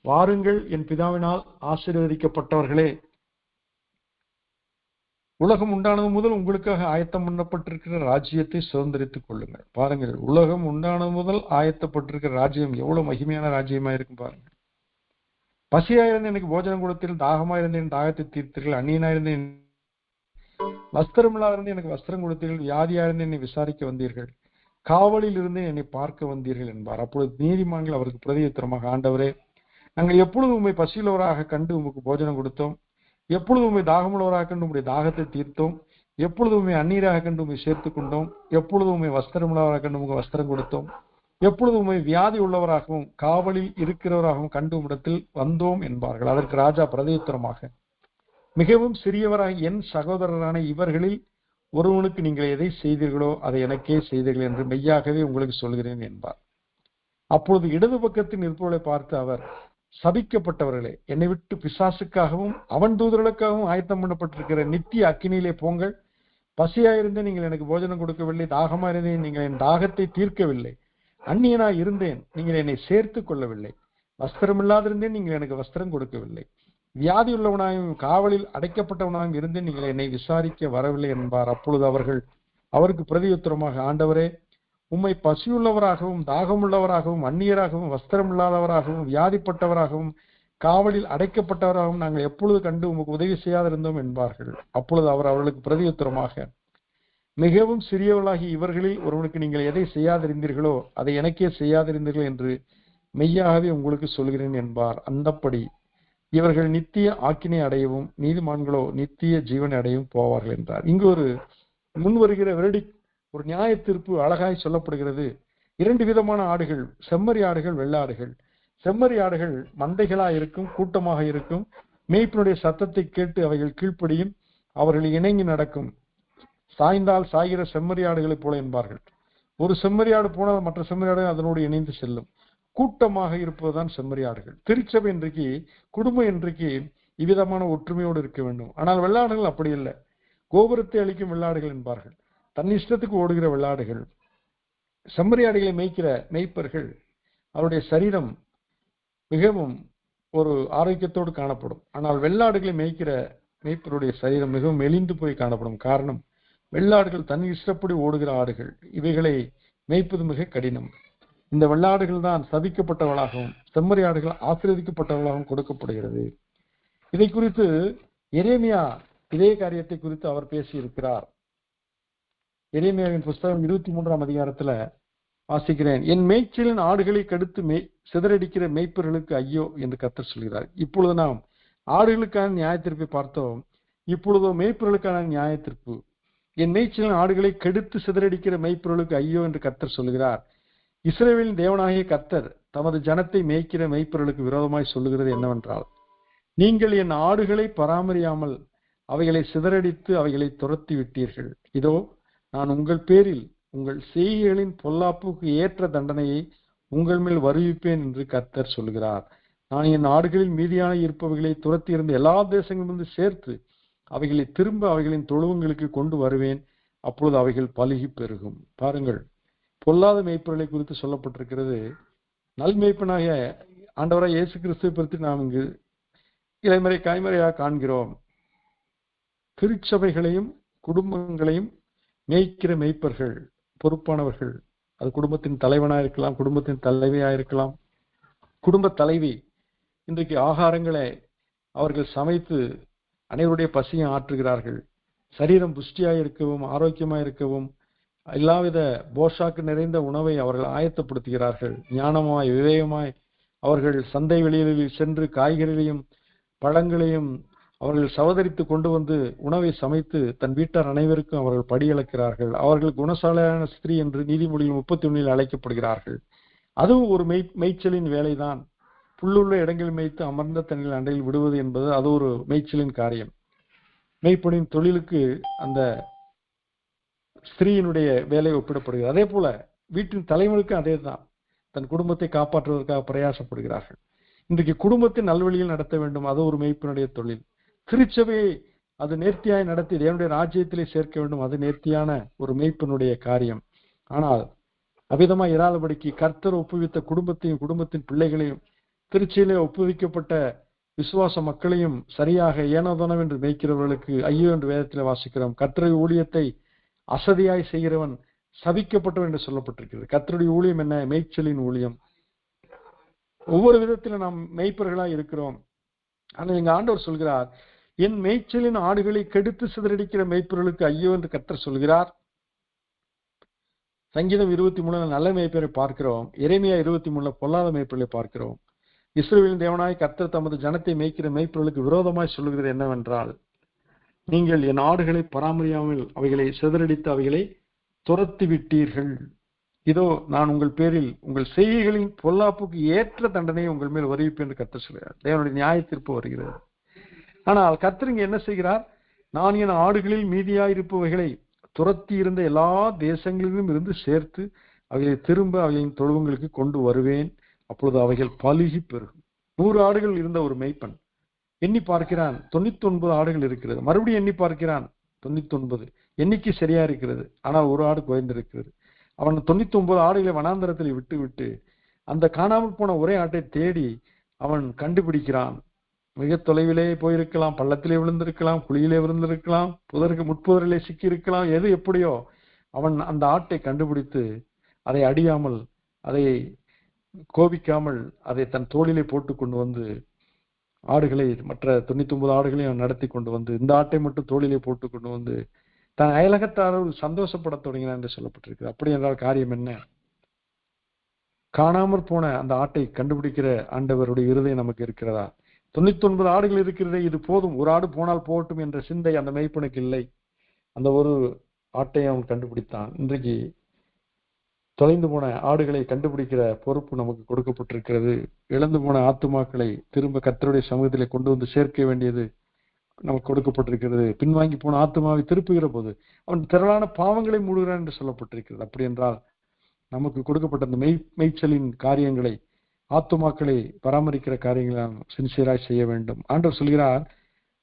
வாருங்கள், என் பிதாவினால் ஆசீர்வதிக்கப்பட்டவர்களே, உலகம் உண்டானது முதல் உங்களுக்காக ஆயத்தம் பண்ணப்பட்டிருக்கிற ராஜ்யத்தை சுதந்திரித்துக் கொள்ளுங்கள். பாருங்கள், உலகம் உண்டானது முதல் ஆயத்தப்பட்டிருக்கிற ராஜ்யம் எவ்வளவு மகிமையான ராஜ்யமா இருக்கும் பாருங்க. பசியாயிருந்த எனக்கு போஜனம் கொடுத்தீர்கள், தாகமாயிருந்தேன் தாகத்தை தீர்த்தீர்கள், அந்நியனாயிருந்தேன் வஸ்திரமில்லாதிருந்து எனக்கு வஸ்திரம் கொடுத்தீர்கள், வியாதியாயிருந்து என்னை விசாரிக்க வந்தீர்கள், காவலில் இருந்து என்னை பார்க்க வந்தீர்கள் என்பார். அப்பொழுது நீதிமான்கள் அவருக்கு பிரதியுத்தரமாக, ஆண்டவரே, நாங்கள் எப்பொழுது உண்மை பசியுள்ளவராக கண்டு உமக்கு போஜனம் கொடுத்தோம், எப்பொழுது உண்மை தாகமுள்ளவராக கண்டு உங்களுடைய தாகத்தை தீர்த்தோம், எப்பொழுது உண்மை அந்நீராக கண்டு உண்மை சேர்த்துக் கொண்டோம், எப்பொழுது உண்மை வஸ்திரமுள்ளவராக கண்டு உங்க வஸ்திரம் கொடுத்தோம், எப்பொழுது உண்மை வியாதி உள்ளவராகவும் காவலில் இருக்கிறவராகவும் கண்டு உம்மிடத்தில் வந்தோம் என்பார்கள். அதற்கு ராஜா பிரதியுத்தரமாக, மிகவும் சிறியவராக என் சகோதரரான இவர்களில் ஒருவனுக்கு நீங்கள் எதை செய்தீர்களோ அதை எனக்கே செய்தீர்கள் என்று மெய்யாகவே உங்களுக்கு சொல்கிறேன் என்பார். அப்பொழுது இடது பக்கத்தில் நிற்பவர்களை பார்த்து அவர், சபிக்கப்பட்டவர்களே, என்னை விட்டு பிசாசுக்காகவும் அவன் தூதர்களுக்காகவும் ஆயத்தம் பண்ணப்பட்டிருக்கிற நித்திய அக்கினியிலே போங்கள். பசியாயிருந்தேன், நீங்கள் எனக்கு போஜனம் கொடுக்கவில்லை, தாகமாயிருந்தேன், நீங்கள் என் தாகத்தை தீர்க்கவில்லை, அந்நியனாய் இருந்தேன், நீங்கள் என்னை சேர்த்து கொள்ளவில்லை, வஸ்திரமில்லாதிருந்தேன், நீங்கள் எனக்கு வஸ்திரம் கொடுக்கவில்லை, வியாதி உள்ளவனாயும் காவலில் அடைக்கப்பட்டவனாயும் இருந்தேன், நீங்கள் என்னை விசாரிக்க வரவில்லை என்பார். அப்பொழுது அவர்கள் அவருக்கு பிரதியுத்தரமாக, ஆண்டவரே, உம்மை பசியுள்ளவராகவும் தாகமுள்ளவராகவும் அந்நியராகவும் வஸ்திரம் இல்லாதவராகவும் வியாதிப்பட்டவராகவும் காவலில் அடைக்கப்பட்டவராகவும் நாங்கள் எப்பொழுது கண்டு உமக்கு உதவி செய்யாதிருந்தோம் என்பார்கள். அப்பொழுது அவர் அவர்களுக்கு பிரதியுத்தரமாக, மிகவும் சிறியவர்களாகி இவர்களில் ஒருவனுக்கு நீங்கள் எதை செய்யாதிருந்தீர்களோ அதை எனக்கே செய்யாதிருந்தீர்கள் என்று மெய்யாகவே உங்களுக்கு சொல்கிறேன் என்பார். அந்தப்படி இவர்கள் நித்திய ஆக்கினை அடையவும் நீதிமான்களோ நித்திய ஜீவனை அடையவும் போவார்கள் என்றார். இங்கு ஒரு முன்வருகிற ஒரு நியாய தீர்ப்பு அழகாய் சொல்லப்படுகிறது. 2 விதமான ஆடுகள், செம்மறி ஆடுகள், வெள்ளாடுகள். செம்மறி ஆடுகள் மந்தைகளாக இருக்கும், கூட்டமாக இருக்கும், மேய்ப்பினுடைய சத்தத்தை கேட்டு அவைகள் கீழ்ப்படியும், அவர்கள் இணங்கி நடக்கும், சாய்ந்தால் சாய்கிற செம்மறி ஆடுகளைப் போல என்பார்கள். ஒரு செம்மறி ஆடு போனால் மற்ற செம்மறி ஆடு அதனோடு இணைந்து செல்லும். கூட்டமாக இருப்பதுதான் செம்மறி ஆடுகள். திருச்சபை இன்றைக்கு, குடும்பம் இன்றைக்கு இவ்விதமான ஒற்றுமையோடு இருக்க வேண்டும். ஆனால் வெள்ளாடுகள் அப்படி இல்லை. கோபுரத்தை அளிக்கும் வெள்ளாடுகள் என்பார்கள், தன் இஷ்டத்துக்கு ஓடுகிற வெள்ளாடுகள். செம்மறியாடுகளை மேய்க்கிற மேய்ப்பர்கள் அவருடைய சரீரம் மிகவும் ஒரு ஆரோக்கியத்தோடு காணப்படும். ஆனால் வெள்ளாடுகளை மேய்க்கிற மேய்ப்பருடைய சரீரம் மிகவும் மெலிந்து போய் காணப்படும். காரணம், வெள்ளாடுகள் தன் இஷ்டப்படி ஓடுகிற ஆடுகள், இவைகளை மேய்ப்பது மிக கடினம். இந்த வெள்ளாடுகள் தான் சபிக்கப்பட்டவர்களாகவும் செம்மறியாடுகள் ஆசீர்வதிக்கப்பட்டவர்களாகவும் கொடுக்கப்படுகிறது. இதை குறித்து எரேமியா இதே காரியத்தை குறித்து அவர் பேசியிருக்கிறார். எரேமியாவின் புஸ்தகம் 23ஆம் அதிகாரத்துல வாசிக்கிறேன், என் மேய்ச்சலின் ஆடுகளை கடுத்து சிதறடிக்கிற மேய்ப்பர்களுக்கு ஐயோ என்று கர்த்தர் சொல்கிறார். இப்பொழுது நாம் ஆடுகளுக்கான நியாயத்தீர்ப்பை பார்த்தோம், இப்பொழுதோ மேய்ப்பர்களுக்கான நியாயத்தீர்ப்பு. என் மேய்ச்சலின் ஆடுகளை கெடுத்து சிதறடிக்கிற மேய்ப்பர்களுக்கு ஐயோ என்று கர்த்தர் சொல்கிறார். இஸ்ரவேலின் தேவனாகிய கர்த்தர் தமது ஜனத்தை மேய்க்கிற மேய்ப்பர்களுக்கு விரோதமாய் சொல்லுகிறது என்னவென்றால், நீங்கள் என் ஆடுகளை பராமரியாமல் அவைகளை சிதறடித்து அவைகளை துரத்தி விட்டீர்கள். இதோ நான் உங்கள் பேரில் உங்கள் செய்கைகளின் பொல்லாப்புக்கு ஏற்ற தண்டனையை உங்கள் மேல் வருவிப்பேன் என்று கர்த்தர் சொல்கிறார். நான் என் ஆடுகளில் மீதியான இருப்பவைகளை துரத்தி இருந்த எல்லா தேசங்களிலிருந்து சேர்த்து அவைகளை திரும்ப அவைகளின் தொழுவங்களுக்கு கொண்டு வருவேன். அப்பொழுது அவைகள் பலுகி பெருகும். பாருங்கள், பொல்லாத மேய்ப்பர்களை குறித்து சொல்லப்பட்டிருக்கிறது. நல் மேய்ப்பனாக ஆண்டவராய் இயேசு கிறிஸ்துவை பற்றி நாம் இங்கு இலைமறை காய்மறையாக காண்கிறோம். திருச்சபைகளையும் குடும்பங்களையும் மேய்க்கிற மேய்ப்பர்கள் பொறுப்பானவர்கள். அது குடும்பத்தின் தலைவனாக இருக்கலாம், குடும்பத்தின் தலைவியாக இருக்கலாம். குடும்ப தலைவி இன்றைக்கு ஆகாரங்களை அவர்கள் சமைத்து அனைவருடைய பசியை ஆற்றுகிறார்கள். சரீரம் புஷ்டியாக இருக்கவும் ஆரோக்கியமாக இருக்கவும் எல்லாவித போஷாக்கு நிறைந்த உணவை அவர்கள் ஆயத்தப்படுத்துகிறார்கள். ஞானமாய் விவேகமாய் அவர்கள் சந்தை வெளிகளில் சென்று காய்கறிகளையும் பழங்களையும் அவர்கள் சவதரித்து கொண்டு வந்து உணவை சமைத்து தன் வீட்டார் அனைவருக்கும் அவர்கள் படியளக்கிறார்கள். அவர்கள் குணசாலையான ஸ்திரீ என்று நீதிமொழியில் 31 அழைக்கப்படுகிறார்கள். அதுவும் ஒரு மேய்ச்சலின் வேலைதான். புல்லுள்ள இடங்களில் மேய்த்து அமர்ந்த தண்ணில் அண்டையில் விடுவது என்பது அது ஒரு மேய்ச்சலின் காரியம். மேய்ப்பனின் தொழிலுக்கு அந்த ஸ்திரீயினுடைய வேலை ஒப்பிடப்படுகிறது. அதே போல வீட்டின் தலைவனுக்கு அதே தான், தன் குடும்பத்தை காப்பாற்றுவதற்காக பிரயாசப்படுகிறார்கள். இன்றைக்கு குடும்பத்தை நல்வழியில் நடத்த வேண்டும், அது ஒரு மேய்ப்பனுடைய தொழில். திருச்சபையை அது நேர்த்தியாய் நடத்தி தேவனுடைய ராஜ்யத்திலே சேர்க்க வேண்டும், அது நேர்த்தியான ஒரு மேய்ப்பனுடைய காரியம். ஆனால் அவ்விதமா இராதபடிக்கு கர்த்தர் ஒப்புவித்த குடும்பத்தையும் குடும்பத்தின் பிள்ளைகளையும் திருச்சியிலே ஒப்புவிக்கப்பட்ட விசுவாச மக்களையும் சரியாக ஏனோதானம் என்று மேய்க்கிறவர்களுக்கு ஐயோ என்று வேதத்தில் வாசிக்கிறோம். கர்த்தருடைய ஊழியத்தை அசதியாய் செய்கிறவன் சபிக்கப்பட்டவன் என்று சொல்லப்பட்டிருக்கிறது. கர்த்தருடைய ஊழியம் என்ன? மேய்ச்சலின் ஊழியம். ஒவ்வொரு விதத்திலும் நாம் மேய்ப்பர்களாய் இருக்கிறோம். ஆனால் எங்க ஆண்டவர் சொல்கிறார், என் மேய்ச்சலின் ஆடுகளை கெடுத்து சிதறடிக்கிற மேய்ப்பர்களுக்கு ஐயோ என்று கர்த்தர் சொல்கிறார். சங்கீதம் 23 நல்ல மேய்ப்பரை பார்க்கிறோம். எரேமியா 23 பொல்லாத மேய்ப்பர்களை பார்க்கிறோம். இஸ்ரவேலின் தேவனாய் கர்த்தர் தமது ஜனத்தை மேய்க்கிற மேய்ப்பர்களுக்கு விரோதமாய் சொல்கிறது என்னவென்றால், நீங்கள் என் ஆடுகளை பராமரியாமல் அவைகளை சிதறடித்து அவைகளை துரத்தி விட்டீர்கள். இதோ நான் உங்கள் பேரில் உங்கள் செய்கைகளின் பொல்லாப்புக்கு ஏற்ற தண்டனையை உங்கள் மேல் வருவிப்பேன் என்று கர்த்தர் சொல்கிறார். தேவனுடைய நியாய தீர்ப்பு வருகிறது. ஆனால் கர்த்தர் இங்க என்ன செய்கிறார்? நான் என் ஆடுகளில் மீதியாயிருப்பவைகளை துரத்தி இருந்த எல்லா தேசங்களிலும் இருந்து சேர்த்து அவைகளை திரும்ப அவைகளின் தொழுவங்களுக்கு கொண்டு வருவேன். அப்பொழுது அவைகள் பலுகி பெருகும். 100 ஆடுகள் இருந்த ஒரு மேய்ப்பன் எண்ணி பார்க்கிறான், 99 ஆடுகள் இருக்கிறது. மறுபடியும் எண்ணி பார்க்கிறான், 99. எண்ணிக்கை சரியா இருக்கிறது, ஆனால் ஒரு ஆடு குறைந்திருக்கிறது. அவன் 99 ஆடுகளை வனாந்தரத்தில் விட்டு விட்டு அந்த காணாமல் போன ஒரே ஆட்டை தேடி அவன் கண்டுபிடிக்கிறான். மிக தொலைவிலே போயிருக்கலாம், பள்ளத்திலே விழுந்திருக்கலாம், குழியிலே விழுந்திருக்கலாம், முட்புதரிலே சிக்கி இருக்கலாம். எது எப்படியோ அவன் அந்த ஆட்டை கண்டுபிடித்து அதை அடியாமல், அதை கோபிக்காமல், அதை தன் தோளிலே போட்டு கொண்டு வந்து ஆடுகளை, மற்ற 99 ஆடுகளையும் அவன் நடத்தி கொண்டு வந்து இந்த ஆட்டை மட்டும் தோளிலே போட்டு கொண்டு வந்து தன் அயலகத்தாரோடு சந்தோஷப்பட தொடங்கினான் என்று சொல்லப்பட்டிருக்கு. அப்படி என்றால் காரியம் என்ன? காணாமற் போன அந்த ஆட்டை கண்டுபிடிக்கிற ஆண்டவருடைய இருதயம் நமக்கு இருக்கிறதா? 99 ஆடுகள் இருக்கிறதே, இது போதும், ஒரு ஆடு போனால் போகட்டும் என்ற சிந்தை அந்த மேய்ப்பனுக்கு இல்லை. அந்த ஒரு ஆட்டை அவன் கண்டுபிடித்தான். இன்றைக்கு தொலைந்து போன ஆடுகளை கண்டுபிடிக்கிற பொறுப்பு நமக்கு கொடுக்கப்பட்டிருக்கிறது. இழந்து போன ஆத்துமாக்களை திரும்ப கர்த்தருடைய சமூகத்திலே கொண்டு வந்து சேர்க்க வேண்டியது நமக்கு கொடுக்கப்பட்டிருக்கிறது. பின்வாங்கி போன ஆத்துமாவை திருப்புகிற போது அவன் திரளான பாவங்களை மூடுகிறான் என்று சொல்லப்பட்டிருக்கிறது. அப்படி என்றால் நமக்கு கொடுக்கப்பட்ட அந்த மேய்ச்சலின் காரியங்களை, ஆத்துமாக்களை பராமரிக்கிற காரியங்களை நாம் சின்சியராய் செய்ய வேண்டும். ஆண்டவர் சொல்கிறார்,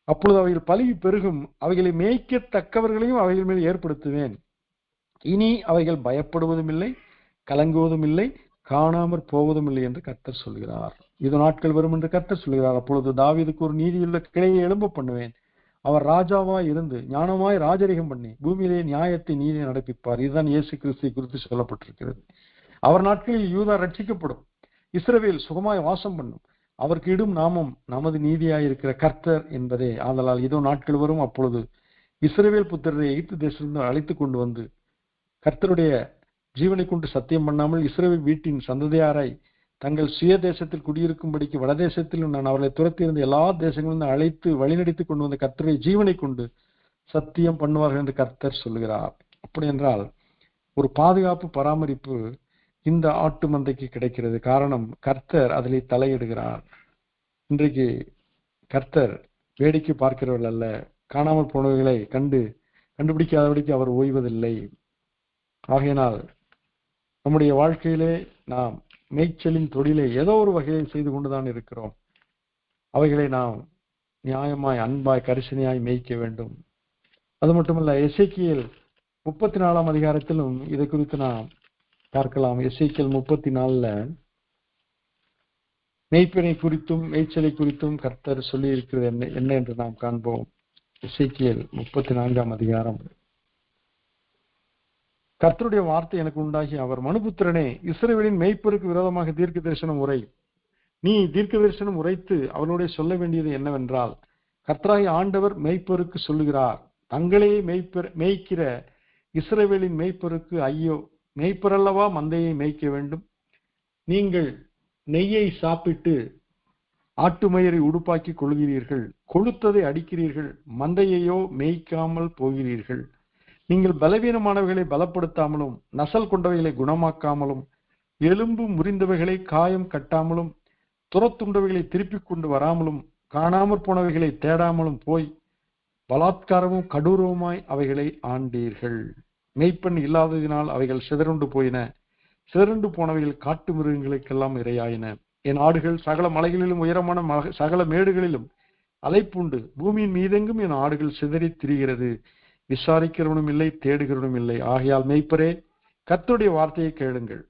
அப்பொழுது அவைகள் பலுகி பெருகும், அவைகளை மேய்க்கத்தக்கவர்களையும் அவைகள் மேல் ஏற்படுத்துவேன். இனி அவைகள் பயப்படுவதும் இல்லை, கலங்குவதும் இல்லை, காணாமற் போவதும் இல்லை என்று கர்த்தர் சொல்கிறார். இது நாட்கள் வரும் என்று கர்த்தர் சொல்கிறார். அப்பொழுது தாவீதுக்கு ஒரு நீதியுள்ள கிளையை எழும்ப பண்ணுவேன். அவர் ராஜாவாய் இருந்து ஞானமாய் ராஜரிகம் பண்ணி பூமியிலே நியாயத்தை நீதியை நடப்பிப்பார். இதுதான் இயேசு கிறிஸ்துவை குறித்து சொல்லப்பட்டிருக்கிறது. அவர் நாட்களில் யூதா ரட்சிக்கப்படும், இஸ்ரவேல் சுகமாய் வாசம் பண்ணும். அவருக்கு இடும் நாமம் நமது நீதியாய் இருக்கிற கர்த்தர் என்பதே. ஆதலால் இதோ நாட்கள் வரும், அப்பொழுது இஸ்ரவேல் புத்திரரை எகிப்து தேசத்திலிருந்து அழைத்து கொண்டு வந்து கர்த்தருடைய ஜீவனை கொண்டு சத்தியம் பண்ணாமல் இஸ்ரவேல் வீட்டின் சந்ததியாராய் தங்கள் சுய தேசத்தில் குடியிருக்கும்படிக்கு வடதேசத்திலும் நான் அவர்களை துரத்தி இருந்த எல்லா தேசங்களிலும் அழைத்து வழிநடத்தி கொண்டு வந்த கர்த்தருடைய ஜீவனை கொண்டு சத்தியம் பண்ணுவார்கள் என்று கர்த்தர் சொல்லுகிறார். அப்படி என்றால் ஒரு பாதுகாப்பு பராமரிப்பு இந்த ஆட்டு மந்தைக்கு கிடைக்கிறது. காரணம், கர்த்தர் அதிலே தலையிடுகிறார். இன்றைக்கு கர்த்தர் வேடிக்கை பார்க்கிறவர்கள் அல்ல. காணாமல் போனவர்களை கண்டுபிடிக்காதபடிக்கு அவர் ஓய்வதில்லை. ஆகையினால் நம்முடைய வாழ்க்கையிலே நாம் மேய்ச்சலின் தொழிலை ஏதோ ஒரு வகையில் செய்து கொண்டுதான் இருக்கிறோம். அவைகளை நாம் நியாயமாய், அன்பாய், கரிசனையாய் மேய்க்க வேண்டும். அது மட்டுமல்ல, எசேக்கியேல் 34 அதிகாரத்திலும் இதை குறித்து நாம் பார்க்கலாம். எசேக்கியேல் 34 மேய்ப்பனை குறித்தும் மேய்ச்சலை குறித்தும் கர்த்தர் சொல்லி இருக்கிறது என்ன என்று நாம் காண்போம். எசேக்கியேல் 34 அதிகாரம். கர்த்தருடைய வார்த்தை எனக்கு உண்டாகி, அவர் மனுபுத்திரனே, இஸ்ரவேலின் மேய்ப்பருக்கு விரோதமாக தீர்க்க தரிசனம் உரை. நீ தீர்க்க தரிசனம் உரைத்து அவர்களுடைய சொல்ல வேண்டியது என்னவென்றால், கர்த்தராகிய ஆண்டவர் மேய்ப்பருக்கு சொல்லுகிறார், தங்களையே மேய்க்கிற இஸ்ரவேலின் மேய்ப்பருக்கு ஐயோ, மேய்ப்பரல்லவா மந்தையை மேய்க்க வேண்டும். நீங்கள் நெய்யை சாப்பிட்டு ஆட்டு மயிரை உடுப்பாக்கி கொள்கிறீர்கள், கொழுத்ததை அடிக்கிறீர்கள், மந்தையையோ மேய்க்காமல் போகிறீர்கள். நீங்கள் பலவீனமானவைகளை பலப்படுத்தாமலும் நசல் கொண்டவைகளை குணமாக்காமலும் எலும்பு முறிந்தவைகளை காயம் கட்டாமலும் துரத்துண்டவைகளை திருப்பிக் கொண்டு வராமலும் காணாமற் போனவைகளை தேடாமலும் போய் பலாத்காரமும் கடூரவுமாய் அவைகளை ஆண்டீர்கள். மெய்ப்பெண் இல்லாததினால் அவைகள் சிதறுண்டு போயின. சிதறுண்டு போனவைகள் காட்டு மிருகங்களுக்கெல்லாம் இரையாயின. என் ஆடுகள் சகல மலைகளிலும் உயரமான சகல மேடுகளிலும் அலைப்புண்டு. பூமியின் மீதெங்கும் என் ஆடுகள் சிதறி திரிகிறது. விசாரிக்கிறவனும் இல்லை, தேடுகிறவனும் இல்லை. ஆகையால் மெய்ப்பரே, கர்த்தருடைய வார்த்தையை கேளுங்கள்.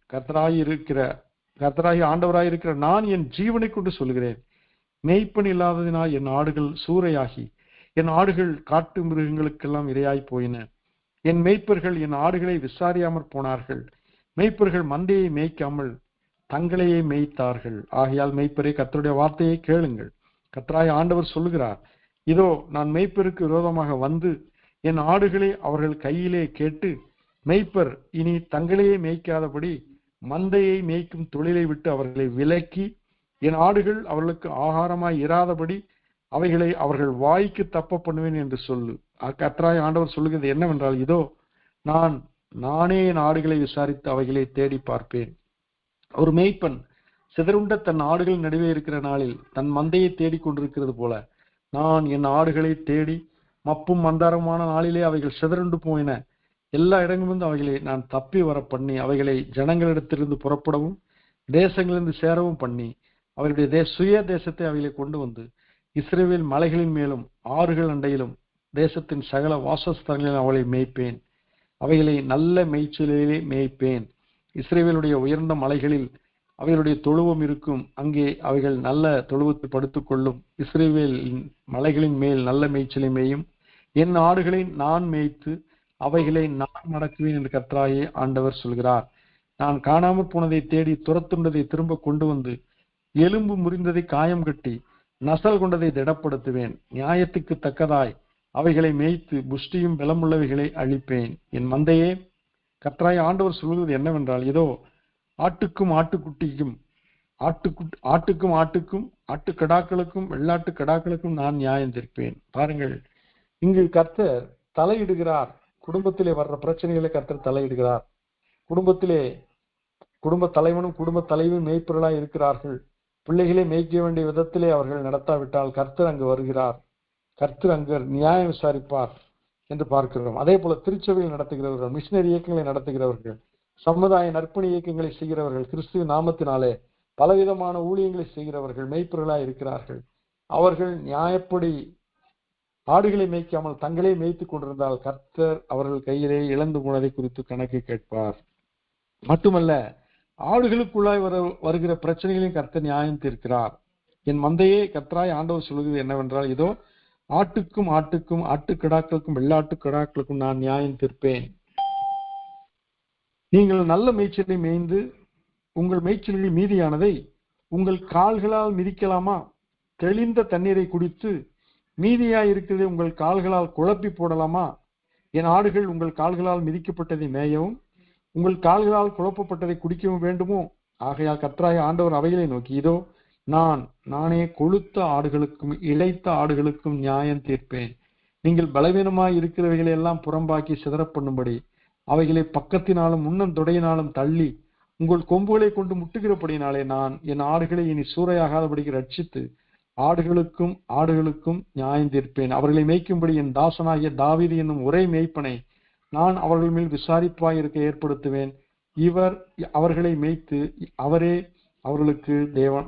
கர்த்தராகி ஆண்டவராயிருக்கிற நான் என் ஜீவனை கொண்டு சொல்கிறேன். மெய்ப்பெண் இல்லாததினால் என் ஆடுகள் சூறையாகி என் ஆடுகள் காட்டு மிருகங்களுக்கெல்லாம் இரையாய் போயின. என் மெய்ப்பர்கள் என் ஆடுகளை விசாரியாமற் போனார்கள். மெய்ப்பர்கள் மந்தையை மேய்க்காமல் தங்களையே மேய்த்தார்கள். ஆகையால் மெய்ப்பரே, கர்த்தருடைய வார்த்தையை கேளுங்கள். கர்த்தராகிய ஆண்டவர் சொல்லுகிறார், இதோ நான் மெய்ப்பருக்கு விரோதமாக வந்து என் ஆடுகளை அவர்கள் கையிலே கேட்டு, மெய்ப்பர் இனி தங்களையே மேய்க்காதபடி மந்தையை மேய்க்கும் தொழிலை விட்டு அவர்களை விலக்கி, என் ஆடுகள் அவர்களுக்கு ஆகாரமாய் இராதபடி அவைகளை அவர்கள் வாய்க்கு தப்ப பண்ணுவேன் என்று சொல்லு. கர்த்தராகிய ஆண்டவர் சொல்லுகிறது என்னவென்றால், இதோ நானே என் ஆடுகளை விசாரித்து அவைகளை தேடி பார்ப்பேன். ஒரு மேய்ப்பன் சிதறுண்ட தன் ஆடுகள் நடுவே இருக்கிற நாளில் தன் மந்தையை தேடி கொண்டிருக்கிறது போல நான் என் ஆடுகளை தேடி மப்பும் மந்தாரமான நாளிலே அவைகள் சிதறுண்டு போயின எல்லா இடங்களிலிருந்து அவைகளை நான் தப்பி வர பண்ணி அவைகளை ஜனங்களிடத்திலிருந்து புறப்படவும் தேசங்களிலிருந்து சேரவும் பண்ணி அவர்களுடைய சுய தேசத்தை அவைகளை கொண்டு வந்து இஸ்ரவேல் மலைகளின் மேலும் ஆறுகள் அண்டையிலும் தேசத்தின் சகல வாசஸ்தலங்களிலும் அவளை மேய்ப்பேன். அவைகளை நல்ல மேய்ச்சலிலே மேய்ப்பேன். இஸ்ரவேலுடைய உயர்ந்த மலைகளில் அவைகளுடைய தொழுவம் இருக்கும். அங்கே அவைகள் நல்ல தொழுவத்தில் படுத்துக் கொள்ளும். இஸ்ரவேல் மலைகளின் மேல் நல்ல மேய்ச்சலை மேயும். என் ஆடுகளை நான் மேய்த்து அவைகளை நான் நடக்குவேன் என்று கர்த்தராகிய ஆண்டவர் சொல்கிறார். நான் காணாமற் போனதை தேடி துரத்துண்டதை திரும்ப கொண்டு வந்து எலும்பு முறிந்ததை காயம் கட்டி நசல் கொண்டதை திடப்படுத்துவேன். நியாயத்துக்கு தக்கதாய் அவைகளை மேய்த்து புஷ்டியும் பலமுள்ளவைகளை அழிப்பேன். என் மந்தையே, கர்த்தராகிய ஆண்டவர் சொல்வது என்னவென்றால், இதோ ஆட்டுக்கும் ஆட்டுக்குட்டிக்கும் ஆட்டுக்கும் ஆட்டுக்கடாக்களுக்கும் வெள்ளாட்டு கடாக்களுக்கும் நான் நியாயம் தீர்ப்பேன். பாருங்கள், இங்கு கர்த்தர் தலையிடுகிறார். குடும்பத்திலே வர்ற பிரச்சனைகளை கர்த்தர் தலையிடுகிறார். குடும்பத்திலே குடும்ப தலைவனும் குடும்ப தலைவனும் மேய்ப்பொருளாய் இருக்கிறார்கள். பிள்ளைகளை மேய்க்க வேண்டிய விதத்திலே அவர்கள் நடத்தாவிட்டால் கர்த்தர் அங்கு வருகிறார். கர்த்தர் அங்கு நியாயம் விசாரிப்பார் என்று பார்க்கிறோம். அதே போல திருச்சபையில் நடத்துகிறவர்கள், மிஷினரி இயக்கங்களை நடத்துகிறவர்கள், சமுதாய நற்பணி இயக்கங்களை செய்கிறவர்கள், கிறிஸ்துவ நாமத்தினாலே பலவிதமான ஊழியங்களை செய்கிறவர்கள் மேய்ப்பொருளாய் இருக்கிறார்கள். அவர்கள் நியாயப்படி ஆடுகளை மேய்க்காமல் தங்களே மேய்த்துக் கொண்டிருந்தால் கர்த்தர் அவர்கள் கையிலே இழந்து போனதை குறித்து கணக்கு கேட்பார். மட்டுமல்ல, ஆடுகளுக்குள்ளாய் வருகிற பிரச்சனைகளையும் கர்த்தர் நியாயம் தீர்க்கிறார். என் மந்தையே, கர்த்தராய் ஆண்டவர் சொல்வது என்னவென்றால், இதோ ஆட்டுக்கும் ஆட்டுக்கடாக்களுக்கும் வெள்ளாட்டு கடாக்களுக்கும் நான் நியாயம் தீர்ப்பேன். நீங்கள் நல்ல மேய்ச்சலை மேய்ந்து உங்கள் மேய்ச்சல்களில் மீதியானதை உங்கள் கால்களால் மிதிக்கலாமா? தெளிந்த தண்ணீரை குடித்து மீதியாய் இருக்கிறதை உங்கள் கால்களால் குழப்பி போடலாமா? என் ஆடுகள் உங்கள் கால்களால் மிதிக்கப்பட்டதை மேயவும் உங்கள் கால்களால் குழப்பப்பட்டதை குடிக்கவும் வேண்டுமோ? ஆகையால் கர்த்தராகிய ஆண்டவர் அவைகளை நோக்கி, இதோ நானே கொழுத்த ஆடுகளுக்கும் இளைத்த ஆடுகளுக்கும் நியாயம் தீர்ப்பேன். நீங்கள் பலவீனமாய் இருக்கிறவைகளை எல்லாம் புறம்பாக்கி சிதற பண்ணும்படி அவைகளை பக்கத்தினாலும் முன்னந்தொடையினாலும் தள்ளி உங்கள் கொம்புகளை கொண்டு முட்டுகிறபடினாலே நான் என் ஆடுகளை இனி சூறையாகாதபடிக்கு ரட்சித்து ஆடுகளுக்கும் நியாயம் தீர்ப்பேன். அவர்களை மேய்க்கும்படி என் தாசனாகிய தாவீது என்னும் ஒரே மேய்ப்பனை நான் அவர்கள் மேல் விசாரிப்பாய் இருக்க ஏற்படுத்துவேன். அவர்களை மேய்த்து அவரே அவர்களுக்கு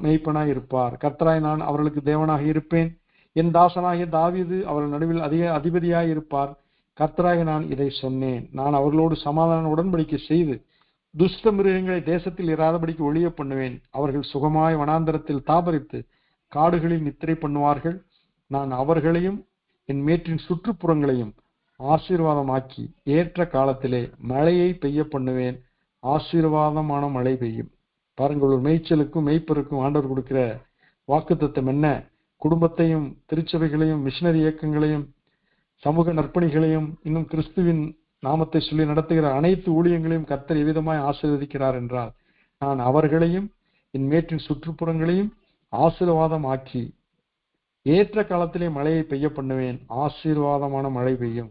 மேய்ப்பனாய் இருப்பார். கர்த்தராய் நான் அவர்களுக்கு தேவனாக இருப்பேன். என் தாசனாகிய தாவீது அவர்கள் நடுவில் அதிபதியாய் இருப்பார். கர்த்தராக நான் இதை சொன்னேன். நான் அவர்களோடு சமாதான உடன்படிக்கை செய்து துஷ்ட மிருகங்களை தேசத்தில் இராதபடிக்கு ஒழிய பண்ணுவேன். அவர்கள் சுகமாய் வனாந்தரத்தில் தாபரித்து காடுகளில் நித்திரை பண்ணுவார்கள். நான் அவர்களையும் என் மேற்றின் சுற்றுப்புறங்களையும் ஆசீர்வாதமாக்கி ஏற்ற காலத்திலே மழையை பெய்ய பண்ணுவேன். ஆசீர்வாதமான மழை பெய்யும். பாருங்கள், ஒரு மேய்ச்சலுக்கும் மேய்ப்பருக்கும் ஆண்டவர் கொடுக்கிற வாக்குத்தத்தம் என்ன? குடும்பத்தையும் திருச்சபைகளையும் மிஷினரி இயக்கங்களையும் சமூக நற்பணிகளையும் இன்னும் கிறிஸ்துவின் நாமத்தை சொல்லி நடத்துகிற அனைத்து ஊழியங்களையும் கர்த்தர் எவ்விதமாய் ஆசீர்வதிக்கிறார் என்றால், நான் அவர்களையும் என் மேற்றின் சுற்றுப்புறங்களையும் ஆசீர்வாதம் ஆக்கி ஏற்ற காலத்திலே மழையை பெய்ய பண்ணுவேன். ஆசீர்வாதமான மழை பெய்யும்.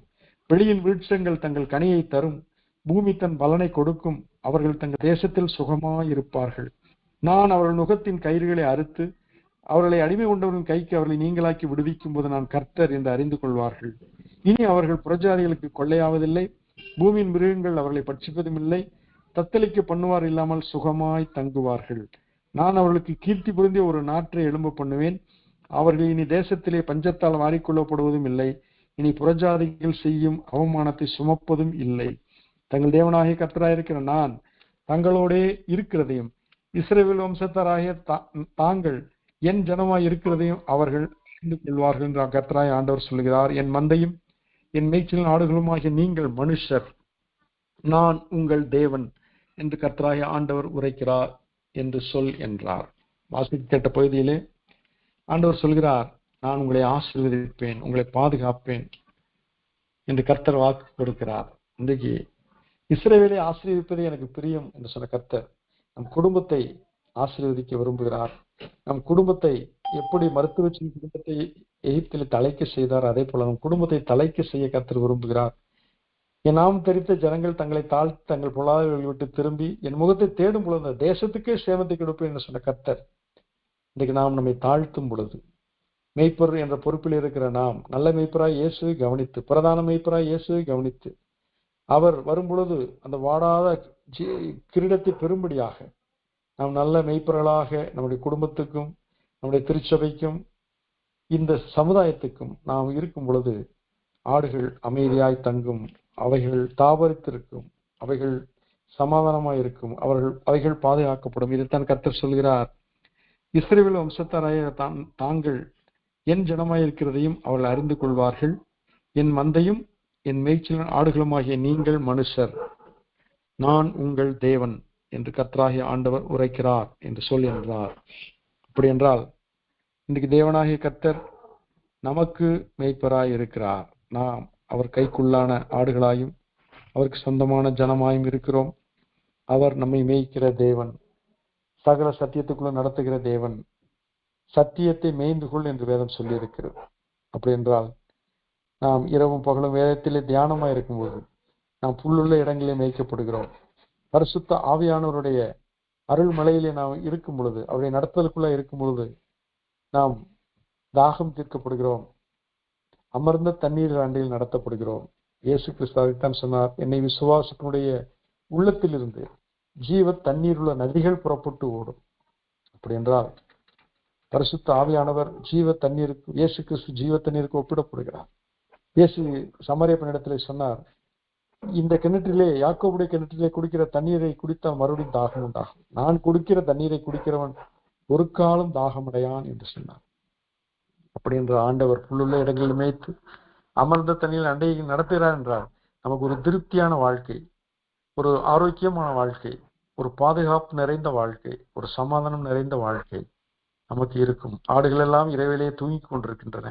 வெளியின் விருட்சங்கள் தங்கள் கனியை தரும். பூமி தன் பலனை கொடுக்கும். அவர்கள் தங்கள் தேசத்தில் சுகமாயிருப்பார்கள். நான் அவர்கள் நுகத்தின் கயிறுகளை அறுத்து அவர்களை அடிமை கொண்டவரின் கைக்கு அவர்களை நீங்களாக்கி விடுவிக்கும் போது நான் கர்த்தர் என்று அறிந்து கொள்வார்கள். இனி அவர்கள் புறஜாதிகளுக்கு கொள்ளையாவதில்லை, பூமியின் மிருகங்கள் அவர்களை பட்சிப்பதும் இல்லை, தத்தளிக்க பண்ணுவார் இல்லாமல் சுகமாய் தங்குவார்கள். நான் அவர்களுக்கு கீர்த்தி பொருந்திய ஒரு நாற்றை எழும்ப பண்ணுவேன். அவர்கள் இனி தேசத்திலே பஞ்சத்தால் வாரிக்கொள்ளப்படுவதும் இல்லை, இனி புறஜாதிகள் செய்யும் அவமானத்தை சுமப்பதும் இல்லை. தங்கள் தேவனாகிய கர்த்தராயிருக்கிற நான் தங்களோடே இருக்கிறதையும் இஸ்ரவேல் வம்சத்தாராகிய தாங்கள் என் ஜனமாய் இருக்கிறதையும் அவர்கள் அறிந்து கொள்வார்கள் என்று கர்த்தராய் ஆண்டவர் சொல்கிறார். என் மந்தையும் என் மேய்ச்சலின் ஆடுகளுமாகிய நீங்கள் மனுஷர், நான் உங்கள் தேவன் என்று கர்த்தராகிய ஆண்டவர் உரைக்கிறார் என்று சொல் என்றார். வாசித்து கேட்ட பகுதியிலே ஆண்டவர் சொல்கிறார், நான் உங்களை ஆசீர்வதிப்பேன், உங்களை பாதுகாப்பேன் என்று கர்த்தர் வாக்கு கொடுக்கிறார். இன்றைக்கு இஸ்ரவேலை ஆசீர்வதிப்பதே எனக்கு பிரியம் என்று சொன்ன கர்த்தர் நம் குடும்பத்தை ஆசீர்வதிக்க விரும்புகிறார். நம் குடும்பத்தை எப்படி மருத்துவச்சின் குடும்பத்தை எகிப்தில் தலைக்க செய்தார், அதே போல நம் குடும்பத்தை தலைக்க செய்ய கர்த்தர் விரும்புகிறார். என் நாம் தெரித்த ஜனங்கள் தங்களை தாழ்த்தி தங்கள் பொல்லாதவர்களை விட்டு திரும்பி என் முகத்தை தேடும் பொழுது தேசத்துக்கே சேமத்தை கொடுப்பேன் என்று சொன்ன கர்த்தர் இன்றைக்கு நாம் நம்மை தாழ்த்தும் பொழுது, மெய்ப்பர் என்ற பொறுப்பில் இருக்கிற நாம் நல்ல மெய்ப்பராய் இயேசுவை கவனித்து, பிரதான மெய்ப்பராய் இயேசுவை கவனித்து, அவர் வரும் பொழுது அந்த வாடாத கிரீடத்தை பெறும்படியாக நாம் நல்ல மெய்ப்பர்களாக நம்முடைய குடும்பத்துக்கும் நம்முடைய திருச்சபைக்கும் இந்த சமுதாயத்துக்கும் நாம் இருக்கும் பொழுது ஆடுகள் அமைதியாய் தங்கும், அவைகள் தாபரித்திருக்கும், அவைகள் சமாதானமாய் இருக்கும், அவைகள் பாதுகாக்கப்படும். இதைத்தான் கர்த்தர் சொல்கிறார். இஸ்ரவேல் வம்சத்தாராய தாங்கள் என் ஜனமாய் இருக்கிறதையும் அவர்கள் அறிந்து கொள்வார்கள். என் மந்தையும் என் மேய்ச்சலின் ஆடுகளுமாகிய நீங்கள் மனுஷர், நான் உங்கள் தேவன் என்று கர்த்தராகிய ஆண்டவர் உரைக்கிறார் என்று சொல் என்றார். அப்படி என்றால் இன்றைக்கு தேவனாகிய கர்த்தர் நமக்கு மேய்ப்பராய் இருக்கிறார். நாம் அவர் கைக்குள்ளான ஆடுகளாயும் அவருக்கு சொந்தமான ஜனமாயும் இருக்கிறோம். அவர் நம்மை மேய்க்கிற தேவன், சகல சத்தியத்துக்குள்ள நடத்துகிற தேவன். சத்தியத்தை மேய்ந்து கொள் என்று வேதம் சொல்லி இருக்கிறது. அப்படி என்றால் நாம் இரவும் பகலும் வேதத்திலே தியானமாய் இருக்கும்போது நாம் புல்லுள்ள இடங்களே மேய்க்கப்படுகிறோம். பரிசுத்த ஆவியானவருடைய அருள் மலையிலே நாம் இருக்கும் பொழுது, அவருடைய நடத்தலுக்குள்ள இருக்கும் பொழுது நாம் தாகம் தீர்க்கப்படுகிறோம். அமர்ந்த தண்ணீர் அண்டையில் நடத்தப்படுகிறோம். இயேசு கிறிஸ்து அதைத்தான் சொன்னார், என்னை விசுவாசத்தினுடைய உள்ளத்திலிருந்து ஜீவ தண்ணீர் உள்ள நதிகள் புறப்பட்டு ஓடும். அப்படி என்றால் பரிசுத்த ஆவியானவர் ஜீவ தண்ணீருக்கு, இயேசு கிறிஸ்து ஜீவ தண்ணீருக்கு ஒப்பிடப்படுகிறார். இயேசு சமாரிய பெண்ணிடத்திலே சொன்னார், இந்த கிணற்றிலே, யாக்கோபுடைய கிணற்றிலே குடிக்கிற தண்ணீரை குடித்தால் மறுபடியும் தாகம் உண்டாகும். நான் குடிக்கிற தண்ணீரை குடிக்கிறவன் ஒரு காலம் தாகமடையான் என்று சொன்னார். அப்படி என்ற ஆண்டவர் புல்லுள்ள இடங்களில் மேய்த்து அமர்ந்த தண்ணீர் அண்டையை நடத்துகிறார் என்றால் நமக்கு ஒரு திருப்தியான வாழ்க்கை, ஒரு ஆரோக்கியமான வாழ்க்கை, ஒரு பாதுகாப்பு நிறைந்த வாழ்க்கை, ஒரு சமாதானம் நிறைந்த வாழ்க்கை நமக்கு இருக்கும். ஆடுகள் எல்லாம் இரவிலேயே தூங்கிக் கொண்டிருக்கின்றன,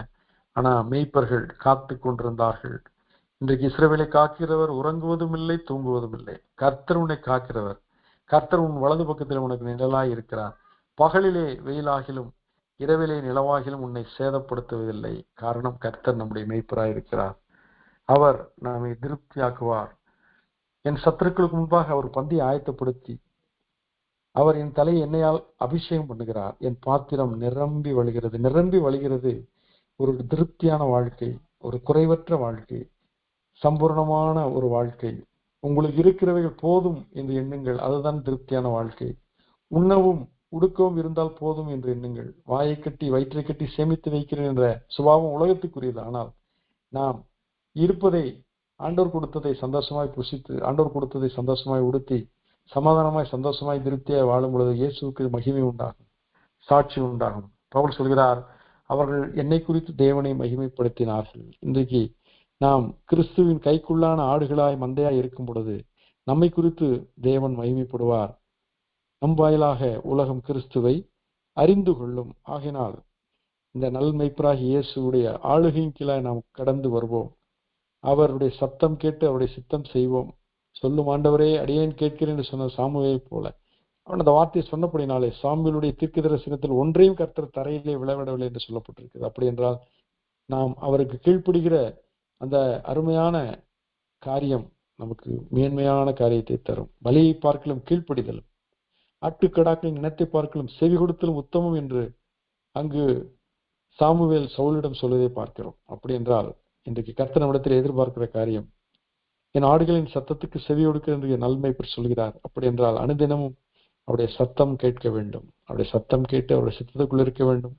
ஆனா மேய்ப்பர்கள் காத்து கொண்டிருந்தார்கள். இன்றைக்கு இஸ்ரவேலை காக்கிறவர் உறங்குவதும் இல்லை, தூங்குவதும் இல்லை. கர்த்தர் உன்னை காக்கிறவர். கர்த்தர் உன் வலது பக்கத்தில் உனக்கு நிழலாய் இருக்கிறார். பகலிலே வெயிலாகிலும் இரவிலே நிலவாகிலும் உன்னை சேதப்படுத்துவதில்லை. காரணம், கர்த்தர் நம்முடைய மேய்ப்பராய் இருக்கிறார். அவர் நம்மை திருப்தியாக்குவார். என் சத்துருக்களுக்கு முன்பாக அவர் பந்தியை ஆயத்தப்படுத்தி அவர் என் தலையை எண்ணெயால் அபிஷேகம் பண்ணுகிறார். என் பாத்திரம் நிரம்பி வழிகிறது. நிரம்பி வழிகிறது ஒரு திருப்தியான வாழ்க்கை, ஒரு குறைவற்ற வாழ்க்கை, சம்பூர்ணமான ஒரு வாழ்க்கை. உங்களுக்கு இருக்கிறவைகள் போதும் என்று எண்ணுங்கள், அதுதான் திருப்தியான வாழ்க்கை. உண்ணவும் உடுக்கவும் இருந்தால் போதும் என்று எண்ணுங்கள். வாயை கட்டி வயிற்றை கட்டி சேமித்து வைக்கிறேன் என்ற சுபாவம் உலகத்துக்குரியது. ஆனால் நாம் இருப்பதை, ஆண்டவர் கொடுத்ததை சந்தோஷமாய் புசித்து, ஆண்டவர் கொடுத்ததை சந்தோஷமாய் உடுத்தி, சமாதானமாய் சந்தோஷமாய் திருப்தியாய் வாழும் பொழுது இயேசுவுக்கு மகிமை உண்டாகும், சாட்சி உண்டாகும். பவுல் சொல்கிறார், அவர்கள் என்னை குறித்து தேவனை மகிமைப்படுத்தினார்கள். இன்றைக்கு நாம் கிறிஸ்துவின் கைக்குள்ளான ஆடுகளாய் மந்தையாய் இருக்கும் பொழுது நம்மை குறித்து தேவன் மகிமைப்படுவார். நம் வாயிலாக உலகம் கிறிஸ்துவை அறிந்து கொள்ளும். ஆகினால் இந்த நல் மெய்ப்பராகி இயேசுடைய ஆளுகையின் கீழாய் நாம் கடந்து வருவோம். அவருடைய சத்தம் கேட்டு அவருடைய சித்தம் செய்வோம். சொல்லும் ஆண்டவரே அடியேன் கேட்கிறேன் என்று சொன்ன சாமுவேலை போல அவன் அந்த வார்த்தையை சொன்னபடினாலே சாமுவேலுடைய தீர்க்கதரிசனத்தில் ஒன்றையும் கர்த்தர் தரையிலே விளைவிடவில்லை என்று சொல்லப்பட்டிருக்கிறது. அப்படி என்றால் நாம் அவருக்கு கீழ்ப்படுகிற அந்த அருமையான காரியம் நமக்கு மேன்மையான காரியத்தை தரும். பலியை பார்க்கலும் கீழ்ப்படிதலும், ஆட்டுக்கடாக்களின் இனத்தை பார்க்கலும் செவி கொடுத்தலும் உத்தமம் என்று அங்கு சாமுவேல் சவுலிடம் சொல்வதை பார்க்கிறோம். அப்படி என்றால் இன்றைக்கு கர்த்தர் நம்மிடத்தில் எதிர்பார்க்கிற காரியம், என் ஆடுகளின் சத்தத்துக்கு செவி கொடுக்க என்று நல்மைப்பர் சொல்கிறார். அப்படி என்றால் அனுதினமும் அவருடைய சத்தம் கேட்க வேண்டும். அவருடைய சத்தம் கேட்டு அவருடைய சித்தத்துக்குள் இருக்க வேண்டும்.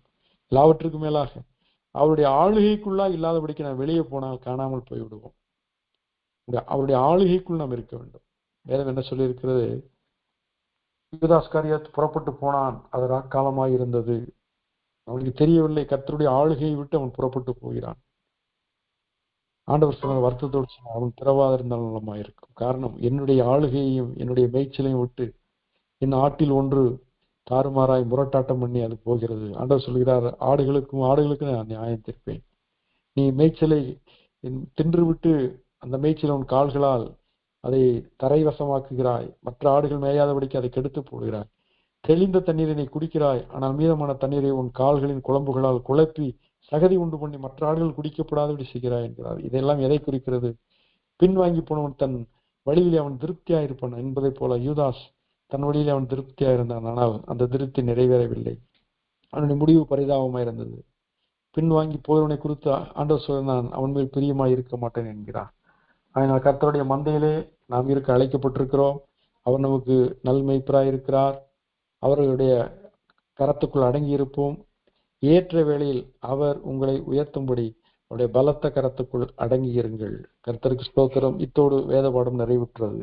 எல்லாவற்றுக்கும் மேலாக அவருடைய ஆளுகைக்குள்ளா இல்லாதபடிக்கு நாம் வெளியே போனால் காணாமல் போய்விடுவோம். அவருடைய ஆளுகைக்குள் நாம் இருக்க வேண்டும். வேதம் என்ன சொல்லியிருக்கிறது? யூதாஸ்காரியாத் புறப்பட்டு போனான், அது ராக்காலமாய் இருந்தது. அவனுக்கு தெரியவில்லை, கர்த்தருடைய ஆளுகையை விட்டு அவன் புறப்பட்டு போகிறான். ஆண்டவர் சொன்ன வருத்தத்தோடு சொன்ன, அவன் திறவாத இருந்தால் நலமாயிருக்கும். காரணம், என்னுடைய ஆளுகையையும் என்னுடைய மேய்ச்சலையும் விட்டு என் ஆட்டில் ஒன்று தாறுமாறாய் முரட்டாட்டம் பண்ணி அது போகிறது. ஆண்டவர் சொல்கிறார், ஆடுகளுக்கு நான் நியாயம் தீர்ப்பேன். நீ மேய்ச்சலை தின்று விட்டு அந்த மேய்ச்சலை உன் கால்களால் அதை தரைவசமாக்குகிறாய். மற்ற ஆடுகள் மேயாதபடிக்கு அதை கெடுத்து போடுகிறாய். தெளிந்த தண்ணீரை நீ குடிக்கிறாய், ஆனால் மீதமான தண்ணீரை உன் கால்களின் குழம்புகளால் குழப்பி சகதி உண்டு பண்ணி மற்ற ஆடுகள் குடிக்கப்படாதபடி செய்கிறாய் என்கிறார். இதெல்லாம் எதை குறிக்கிறது? பின்வாங்கி போனவன் தன் வழியிலே அவன் திருப்தியா இருப்பான் என்பதை போல யூதாஸ் தன் வழியிலே அவன் திருப்தியா இருந்தான். ஆனால் அந்த திருப்தி நிறைவேறவில்லை. அவனுடைய முடிவு பரிதாபமாய் இருந்தது. பின்வாங்கி போகிறவனை குறித்து ஆண்டவர் சொன்னான், அவன் மேல் பிரியமாய் இருக்க மாட்டேன் என்கிறார். ஆனால் கர்த்தருடைய மந்தையிலே நாம் இருக்க அழைக்கப்பட்டிருக்கிறோம். அவர் நமக்கு நல் மேய்ப்பராய் இருக்கிறார். அவர்களுடைய கரத்துக்குள் அடங்கி இருப்போம். ஏற்ற வேளையில் அவர் உங்களை உயர்த்தும்படி அவருடைய பலத்த கரத்துக்குள் அடங்கி இருங்கள். கர்த்தருக்கு ஸ்தோத்திரம். இத்தோடு வேத பாடம் நிறைவுற்றது.